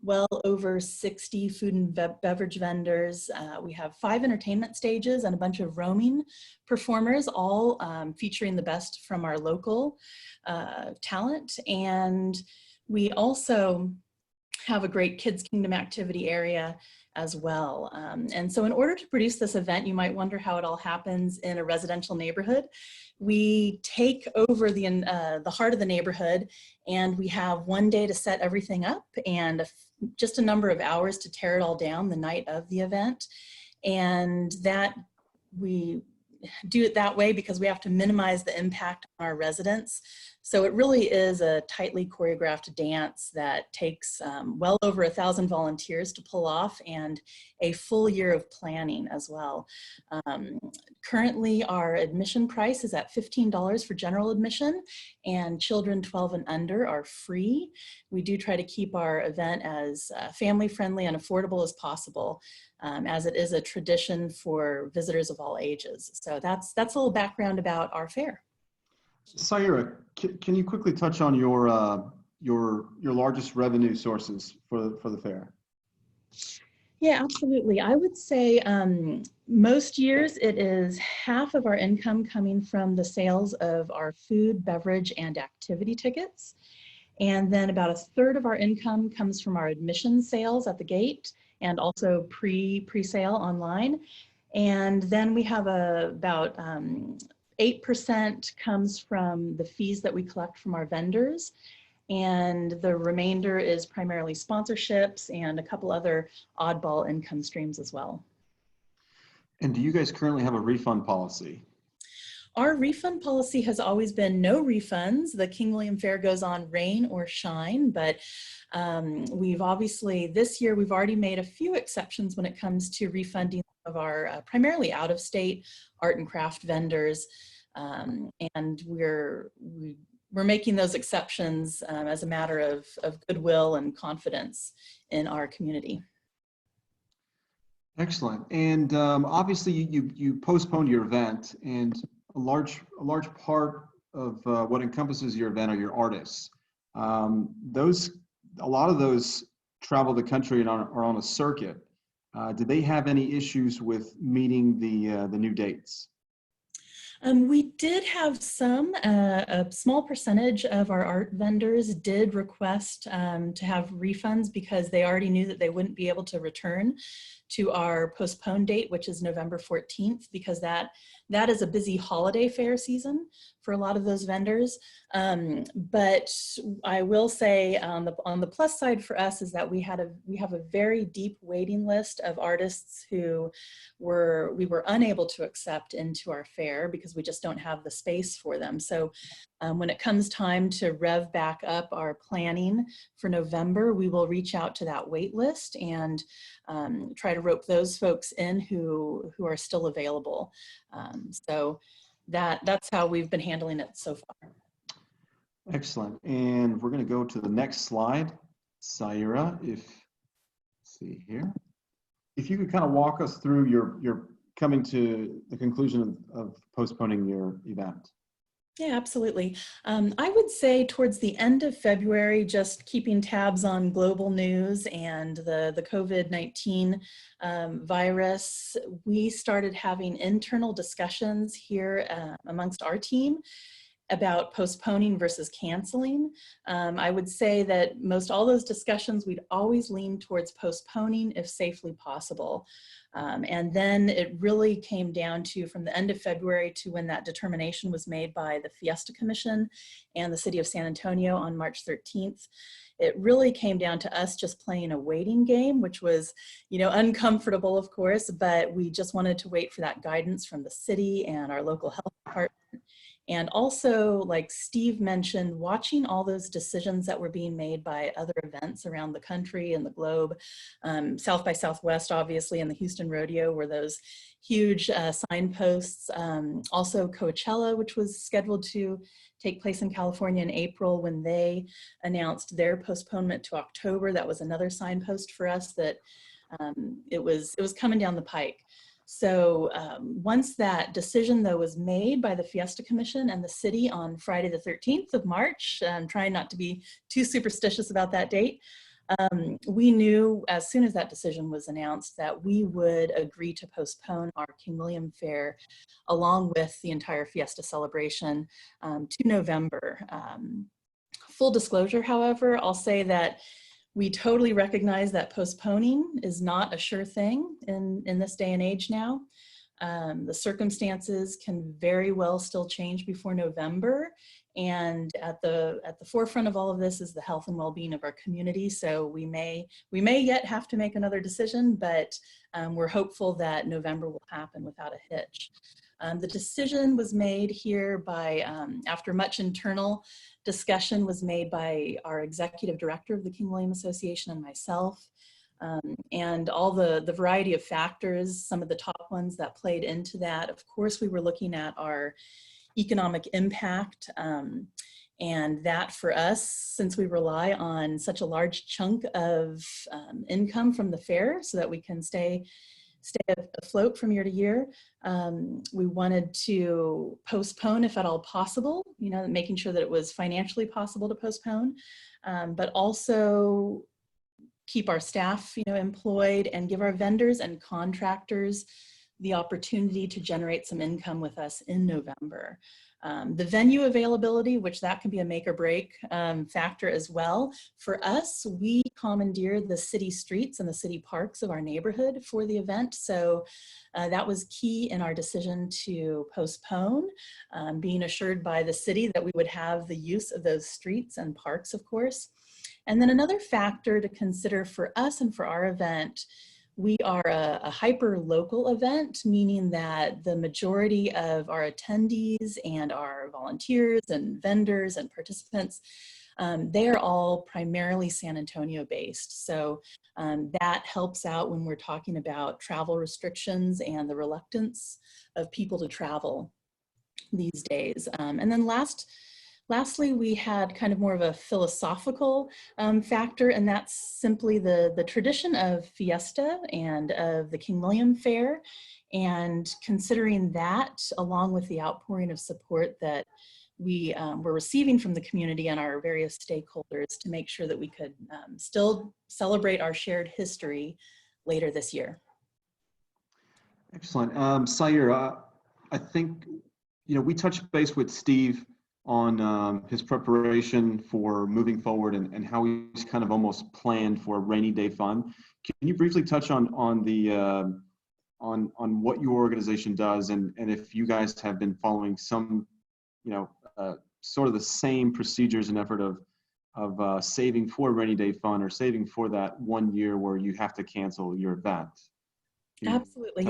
Speaker 3: well over 60 food and beverage vendors. We have 5 entertainment stages and a bunch of roaming performers, all featuring the best from our local talent. And we also have a great Kids Kingdom activity area as well. And so in order to produce this event, you might wonder how it all happens in a residential neighborhood. We take over the heart of the neighborhood, and we have one day to set everything up and just a number of hours to tear it all down the night of the event. And that we do it that way because we have to minimize the impact on our residents. So it really is a tightly choreographed dance that takes well over 1,000 volunteers to pull off, and a full year of planning as well. Currently, our admission price is at $15 for general admission, and children 12 and under are free. We do try to keep our event as family-friendly and affordable as possible, as it is a tradition for visitors of all ages. So that's a little background about our fair.
Speaker 2: Syeira, can you quickly touch on your largest revenue sources for the fair?
Speaker 3: Yeah, absolutely. I would say most years it is half of our income coming from the sales of our food, beverage, and activity tickets. And then about a third of our income comes from our admission sales at the gate and also pre-sale online. And then we have about 8% comes from the fees that we collect from our vendors, and the remainder is primarily sponsorships and a couple other oddball income streams as well.
Speaker 2: And do you guys currently have a refund policy?
Speaker 3: Our refund policy has always been no refunds. The King William Fair goes on rain or shine, but we've obviously, this year, we've already made a few exceptions when it comes to refunding of our primarily out-of-state art and craft vendors, and we're making those exceptions as a matter of goodwill and confidence in our community.
Speaker 2: Excellent. And obviously you postponed your event, and a large part of what encompasses your event are your artists. A lot of those travel the country and are on a circuit. Did they have any issues with meeting the new dates?
Speaker 3: We did have some, a small percentage of our art vendors did request to have refunds because they already knew that they wouldn't be able to return to our postponed date, which is November 14th, because that is a busy holiday fair season for a lot of those vendors. But I will say on the plus side for us is that we have a very deep waiting list of artists who we were unable to accept into our fair because we just don't have the space for them. So when it comes time to rev back up our planning for November, we will reach out to that wait list and try to rope those folks in who are still available. So that's how we've been handling it so far.
Speaker 2: Excellent. And we're going to go to the next slide. Syeira, let's see here. If you could kind of walk us through your coming to the conclusion of postponing your event.
Speaker 3: Yeah, absolutely. I would say towards the end of February, just keeping tabs on global news and the COVID-19 virus, we started having internal discussions here amongst our team about postponing versus canceling. I would say that most all those discussions, we'd always lean towards postponing if safely possible. And then it really came down to from the end of February to when that determination was made by the Fiesta Commission and the City of San Antonio on March 13th. It really came down to us just playing a waiting game, which was, uncomfortable, of course, but we just wanted to wait for that guidance from the city and our local health department. And also, like Steve mentioned, watching all those decisions that were being made by other events around the country and the globe. South by Southwest, obviously, and the Houston Rodeo were those huge signposts. Also Coachella, which was scheduled to take place in California in April, when they announced their postponement to October. That was another signpost for us that it was coming down the pike. So once that decision, though, was made by the Fiesta Commission and the city on Friday the 13th of March, trying not to be too superstitious about that date, we knew as soon as that decision was announced that we would agree to postpone our King William Fair along with the entire Fiesta celebration to November. Full disclosure, however, I'll say that we totally recognize that postponing is not a sure thing in this day and age now. The circumstances can very well still change before November. And at the forefront of all of this is the health and well-being of our community. So we may yet have to make another decision, but we're hopeful that November will happen without a hitch. The decision was made here by, after much internal discussion, was made by our executive director of the King William Association and myself, and all the variety of factors, some of the top ones that played into that. Of course, we were looking at our economic impact, and that for us, since we rely on such a large chunk of income from the fair so that we can stay afloat from year to year, we wanted to postpone if at all possible, making sure that it was financially possible to postpone, but also keep our staff, employed and give our vendors and contractors the opportunity to generate some income with us in November. The venue availability, which that can be a make or break factor as well. For us, we commandeered the city streets and the city parks of our neighborhood for the event. So that was key in our decision to postpone, being assured by the city that we would have the use of those streets and parks, of course. And then another factor to consider for us and for our event, we are a hyper-local event, meaning that the majority of our attendees and our volunteers and vendors and participants They are all primarily San Antonio based. So that helps out when we're talking about travel restrictions and the reluctance of people to travel these days. And then lastly, we had kind of more of a philosophical factor, and that's simply the tradition of Fiesta and of the King William Fair, and considering that along with the outpouring of support that we were receiving from the community and our various stakeholders to make sure that we could still celebrate our shared history later this year.
Speaker 2: Excellent. Syeira, I think, we touched base with Steve on his preparation for moving forward and how he's kind of almost planned for a rainy day fund. Can you briefly touch on what your organization does and if you guys have been following some, sort of the same procedures and effort of saving for a rainy day fund or saving for that 1 year where you have to cancel your event?
Speaker 3: Absolutely,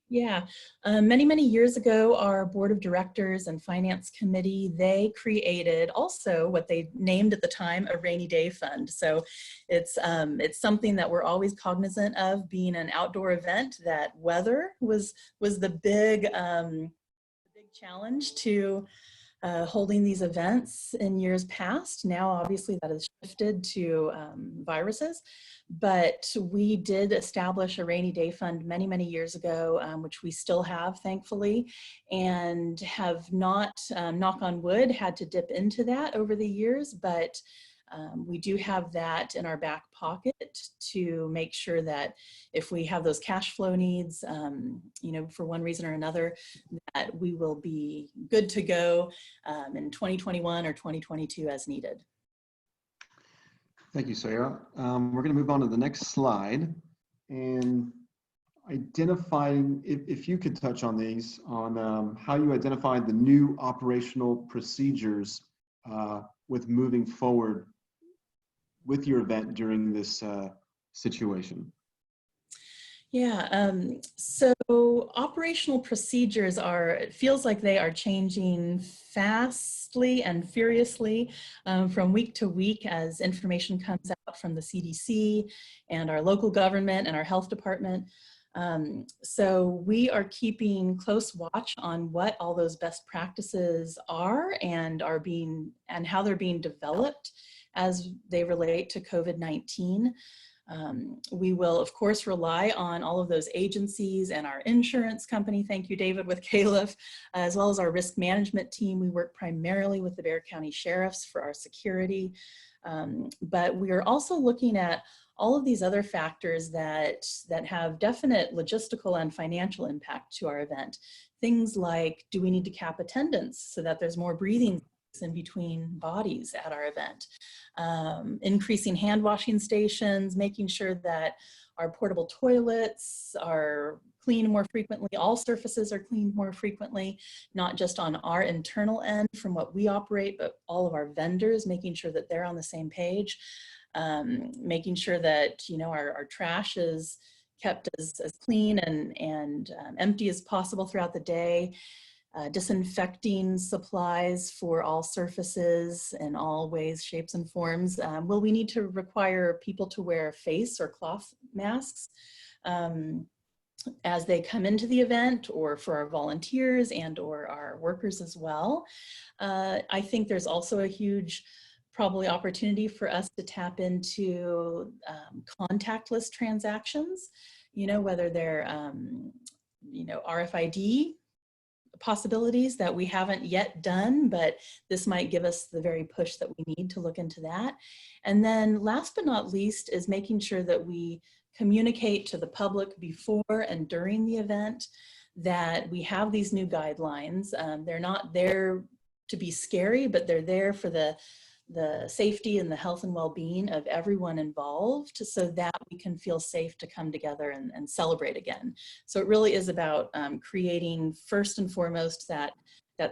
Speaker 3: yeah. Many years ago, our board of directors and finance committee, they created also what they named at the time a rainy day fund. So it's something that we're always cognizant of, being an outdoor event, that weather was the big challenge to holding these events in years past. Now, obviously, that has shifted to viruses, but we did establish a rainy day fund many years ago, which we still have, thankfully, and have not, knock on wood, had to dip into that over the years, but we do have that in our back pocket to make sure that if we have those cash flow needs, for one reason or another, that we will be good to go in 2021 or 2022 as needed.
Speaker 2: Thank you, Syeira. We're going to move on to the next slide and identifying, if you could touch on these, on how you identified the new operational procedures with moving forward with your event during this situation.
Speaker 3: Yeah, so operational procedures it feels like they are changing fastly and furiously from week to week as information comes out from the CDC and our local government and our health department. So we are keeping close watch on what all those best practices are and how they're being developed as they relate to COVID-19. We will, of course, rely on all of those agencies and our insurance company. Thank you, David, with Caliph, as well as our risk management team. We work primarily with the Bexar County Sheriffs for our security. But we are also looking at all of these other factors that have definite logistical and financial impact to our event. Things like, do we need to cap attendance so that there's more breathing in between bodies at our event? Increasing hand washing stations, making sure that our portable toilets are cleaned more frequently, all surfaces are cleaned more frequently, not just on our internal end from what we operate, but all of our vendors, making sure that they're on the same page, making sure that our trash is kept as clean and empty as possible throughout the day. Disinfecting supplies for all surfaces in all ways, shapes, and forms. Will we need to require people to wear face or cloth masks as they come into the event, or for our volunteers and or our workers as well? I think there's also a huge probably opportunity for us to tap into contactless transactions, whether they're RFID possibilities that we haven't yet done, but this might give us the very push that we need to look into that. And then last but not least is making sure that we communicate to the public before and during the event that we have these new guidelines. They're not there to be scary, but they're there for the safety and the health and well-being of everyone involved so that we can feel safe to come together and celebrate again. So it really is about creating first and foremost that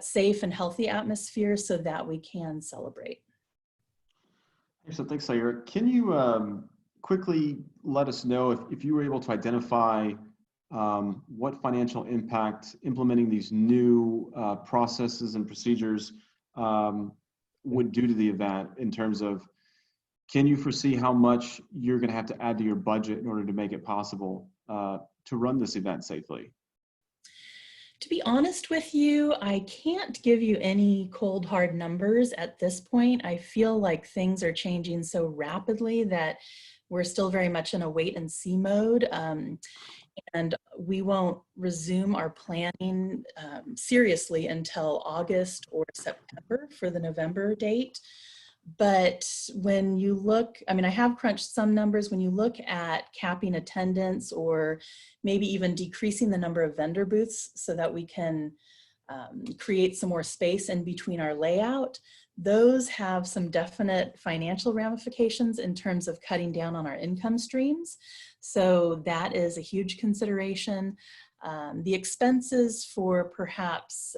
Speaker 3: safe and healthy atmosphere so that we can celebrate.
Speaker 2: So thanks, Syeira. Can you quickly let us know if you were able to identify what financial impact implementing these new processes and procedures would do to the event in terms of, can you foresee how much you're going to have to add to your budget in order to make it possible to run this event safely?
Speaker 3: To be honest with you, I can't give you any cold hard numbers at this point. I feel like things are changing so rapidly that we're still very much in a wait and see mode. And we won't resume our planning seriously until August or September for the November date. But when you look, I mean, I have crunched some numbers. When you look at capping attendance or maybe even decreasing the number of vendor booths so that we can create some more space in between our layout, those have some definite financial ramifications in terms of cutting down on our income streams. So that is a huge consideration. The expenses for perhaps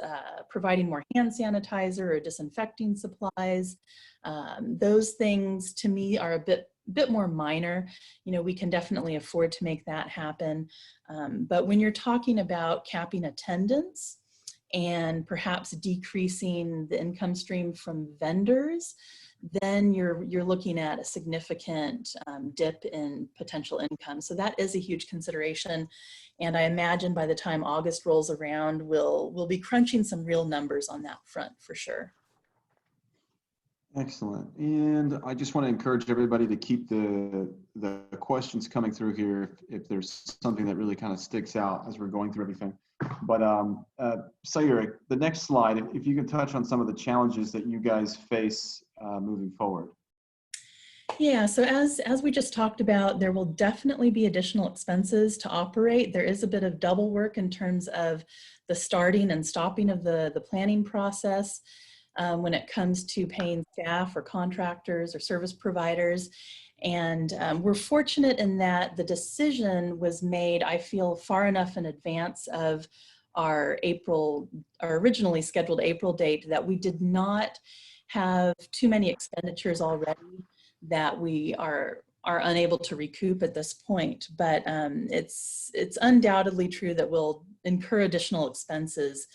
Speaker 3: providing more hand sanitizer or disinfecting supplies, those things to me are a bit more minor. You know, we can definitely afford to make that happen. But when you're talking about capping attendance and perhaps decreasing the income stream from vendors, then you're looking at a significant dip in potential income. So that is a huge consideration. And I imagine by the time August rolls around, we'll be crunching some real numbers on that front for sure.
Speaker 2: Excellent. And I just want to encourage everybody to keep the questions coming through here if there's something that really kind of sticks out as we're going through everything. But Syeira, the next slide, if you can touch on some of the challenges that you guys face moving forward.
Speaker 3: Yeah, so as we just talked about, there will definitely be additional expenses to operate. There is a bit of double work in terms of the starting and stopping of the planning process when it comes to paying staff or contractors or service providers. And we're fortunate in that the decision was made, I feel, far enough in advance of our originally scheduled April date that we did not have too many expenditures already that we are unable to recoup at this point. But it's undoubtedly true that we'll incur additional expenses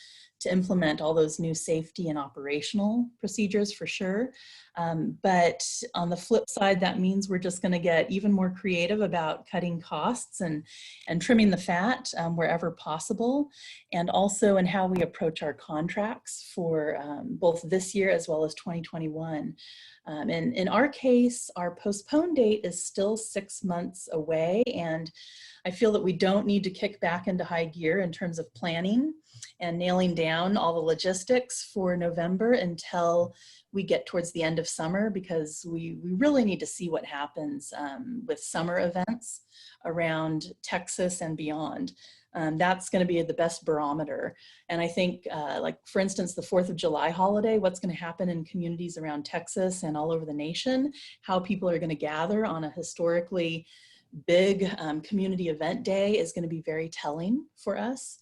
Speaker 3: to implement all those new safety and operational procedures for sure. But on the flip side, that means we're just going to get even more creative about cutting costs and trimming the fat wherever possible, and also in how we approach our contracts for both this year as well as 2021. And in our case, our postpone date is still 6 months away, and I feel that we don't need to kick back into high gear in terms of planning and nailing down all the logistics for November until we get towards the end of summer, because we really need to see what happens with summer events around Texas and beyond. That's going to be the best barometer. And I think, like, for instance, the 4th of July holiday, what's going to happen in communities around Texas and all over the nation, how people are going to gather on a historically big community event day is going to be very telling for us.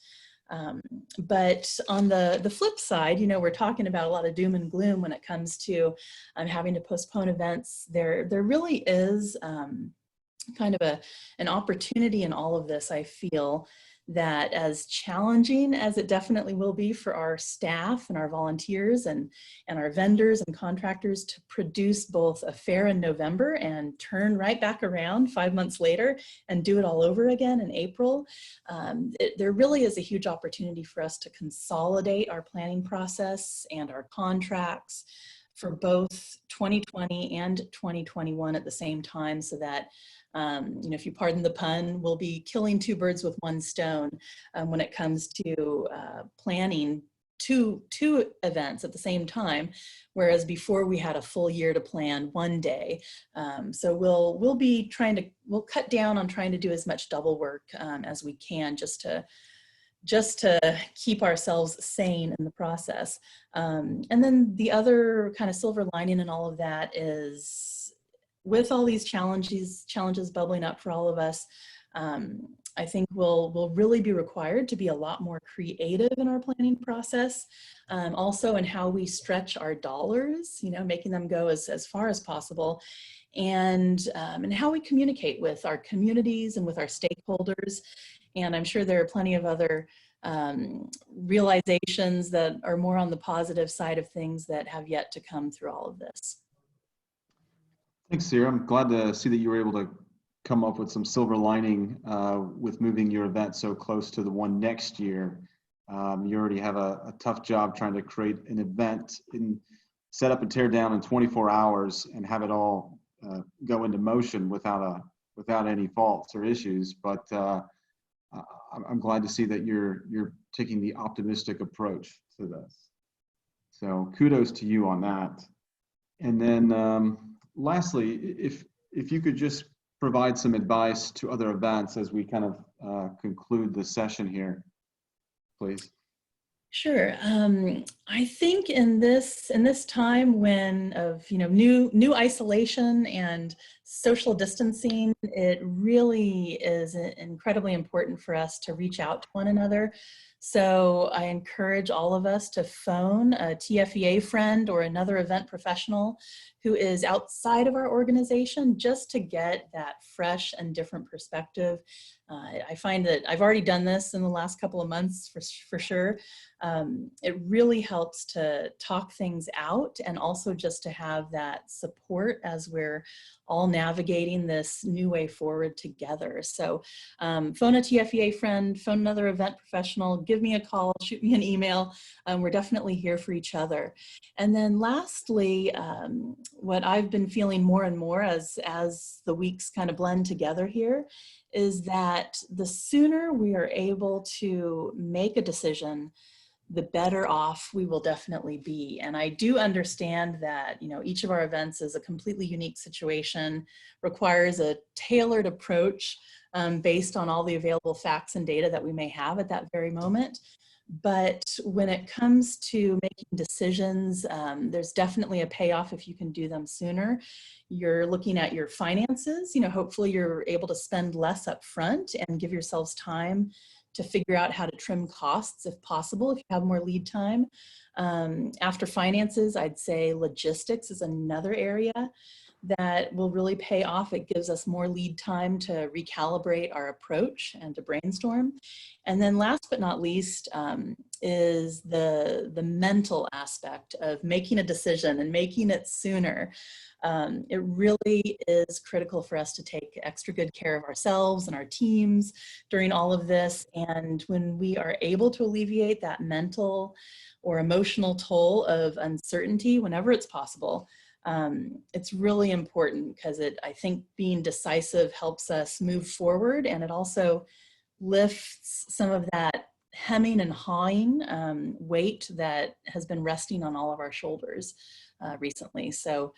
Speaker 3: But on the flip side, you know, we're talking about a lot of doom and gloom when it comes to having to postpone events. There really is kind of an opportunity in all of this. I feel that as challenging as it definitely will be for our staff and our volunteers and our vendors and contractors to produce both a fair in November and turn right back around 5 months later and do it all over again in April, there really is a huge opportunity for us to consolidate our planning process and our contracts for both 2020 and 2021 at the same time, so that you know, if you pardon the pun, we'll be killing two birds with one stone when it comes to planning two events at the same time, whereas before we had a full year to plan one day. So we'll cut down on trying to do as much double work as we can, just to keep ourselves sane in the process. And then the other kind of silver lining in all of that is, with all these challenges bubbling up for all of us, I think we'll really be required to be a lot more creative in our planning process. Also in how we stretch our dollars, you know, making them go as far as possible, and how we communicate with our communities and with our stakeholders. And I'm sure there are plenty of other realizations that are more on the positive side of things that have yet to come through all of this.
Speaker 2: Thanks, Syeira. I'm glad to see that you were able to come up with some silver lining with moving your event so close to the one next year. You already have a tough job trying to create an event and set up and tear down in 24 hours and have it all go into motion without any faults or issues. But I'm glad to see that you're taking the optimistic approach to this. So kudos to you on that. And then lastly, if you could just provide some advice to other events as we kind of conclude the session here, please.
Speaker 3: Sure. I think in this time when of new isolation and social distancing, it really is incredibly important for us to reach out to one another. So I encourage all of us to phone a TFEA friend or another event professional who is outside of our organization just to get that fresh and different perspective. I find that I've already done this in the last couple of months for sure. It really helps to talk things out and also just to have that support as we're all navigating this new way forward together. So phone a TFEA friend, phone another event professional, give me a call, shoot me an email. We're definitely here for each other. And then lastly, what I've been feeling more and more as the weeks kind of blend together here is that the sooner we are able to make a decision, the better off we will definitely be. And I do understand that, each of our events is a completely unique situation, requires a tailored approach based on all the available facts and data that we may have at that very moment. But when it comes to making decisions, there's definitely a payoff if you can do them sooner. You're looking at your finances, hopefully you're able to spend less up front and give yourselves time to figure out how to trim costs if possible, if you have more lead time. After finances, I'd say logistics is another area that will really pay off. It gives us more lead time to recalibrate our approach and to brainstorm. And then last but not least is the mental aspect of making a decision and making it sooner. It really is critical for us to take extra good care of ourselves and our teams during all of this. And when we are able to alleviate that mental or emotional toll of uncertainty whenever it's possible, it's really important because I think being decisive helps us move forward, and it also lifts some of that hemming and hawing weight that has been resting on all of our shoulders recently. So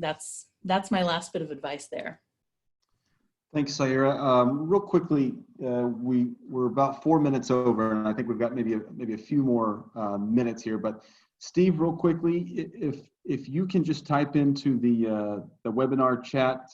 Speaker 3: that's my last bit of advice there.
Speaker 2: Thanks, Syeira. Real quickly, we're about 4 minutes over, and I think we've got maybe a few more minutes here. But Steve, real quickly, if you can just type into the webinar chat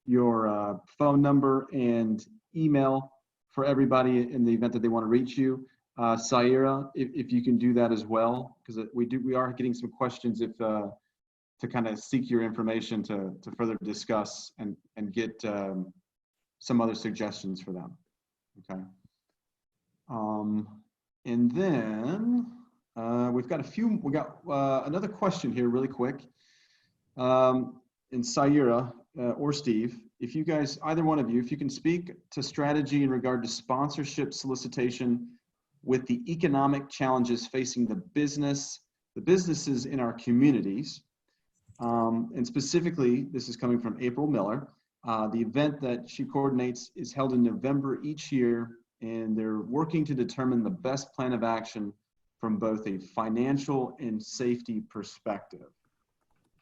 Speaker 2: your phone number and email for everybody in the event that they want to reach you. Syeira, if you can do that as well, because we are getting some questions to kind of seek your information to further discuss and get some other suggestions for them. Okay. And then we got another question here really quick. And Syeira or Steve, if you guys, either one of you, if you can speak to strategy in regard to sponsorship solicitation with the economic challenges facing the businesses in our communities. And specifically, this is coming from April Miller. The event that she coordinates is held in November each year, and they're working to determine the best plan of action from both a financial and safety perspective.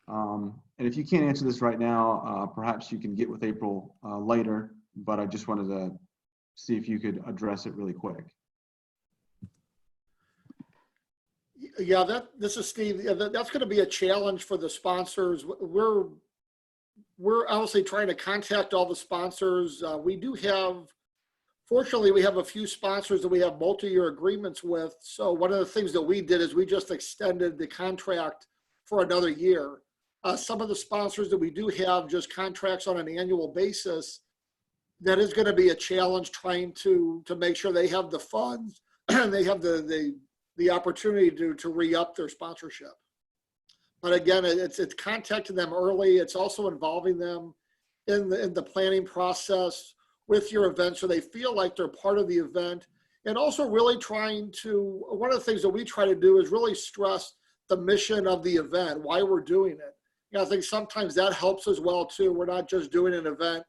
Speaker 2: And if you can't answer this right now, perhaps you can get with April later, but I just wanted to see if you could address it really quick.
Speaker 4: Yeah, this is Steve. Yeah, that's going to be a challenge for the sponsors. We're honestly trying to contact all the sponsors. Fortunately, we have a few sponsors that we have multi-year agreements with. So one of the things that we did is we just extended the contract for another year. Some of the sponsors that we do have just contracts on an annual basis. that is going to be a challenge trying to make sure they have the funds and they have the opportunity to re-up their sponsorship. But again, it's contacting them early. It's also involving them in the planning process with your event so they feel like they're part of the event. And also really trying to, one of the things that we try to do is really stress the mission of the event, why we're doing it. You know, I think sometimes that helps as well too. We're not just doing an event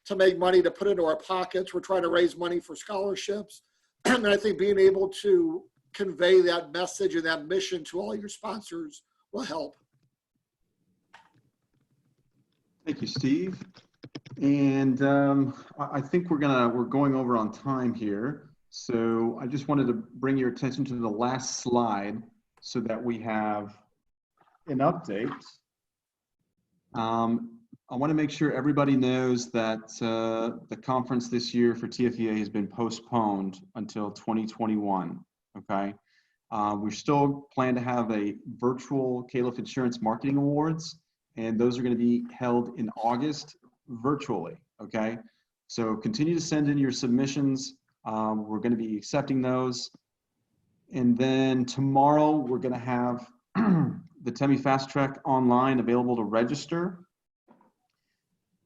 Speaker 4: to make money to put into our pockets. We're trying to raise money for scholarships. And I think being able to convey that message and that mission to all your sponsors will help.
Speaker 2: Thank you, Steve. And I think we're going over on time here. So I just wanted to bring your attention to the last slide so that we have an update. I want to make sure everybody knows that the conference this year for TFEA has been postponed until 2021, okay? We still plan to have a virtual Caliph Insurance Marketing Awards, and those are going to be held in August virtually, okay? So continue to send in your submissions. We're going to be accepting those. And then tomorrow we're going to have the TEMI Fast Track online available to register.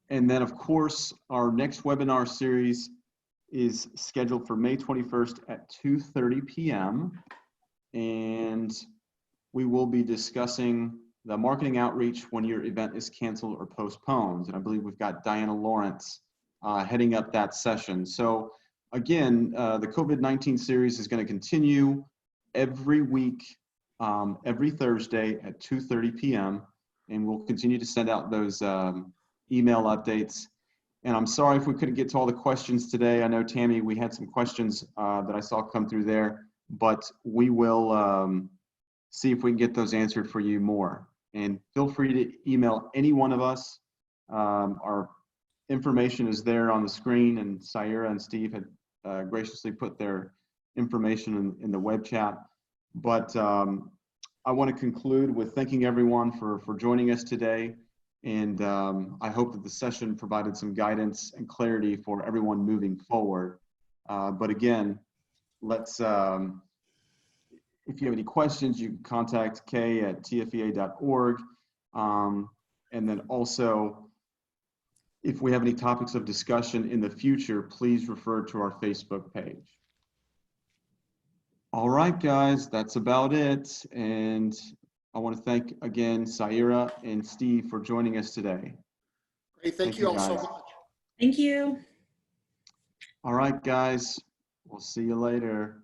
Speaker 2: And then of course, our next webinar series is scheduled for May 21st at 2:30 p.m. And we will be discussing the marketing outreach when your event is canceled or postponed. And I believe we've got Diana Lawrence heading up that session. So again, the COVID-19 series is going to continue every week, every Thursday at 2:30 p.m. And we'll continue to send out those email updates. And I'm sorry if we couldn't get to all the questions today. I know, Tammy, we had some questions that I saw come through there, but we will see if we can get those answered for you more. And feel free to email any one of us. Our information is there on the screen, and Syeira and Steve had graciously put their information in the web chat. But I want to conclude with thanking everyone for joining us today. And I hope that the session provided some guidance and clarity for everyone moving forward. But again, let's, if you have any questions, you can contact Kay at tfea.org. And then also, if we have any topics of discussion in the future, please refer to our Facebook page. All right, guys, that's about it. And I want to thank again Syeira and Steve for joining us today.
Speaker 4: Great, thank you all so
Speaker 2: guys.
Speaker 4: much.
Speaker 3: Thank you.
Speaker 2: All right, guys, we'll see you later.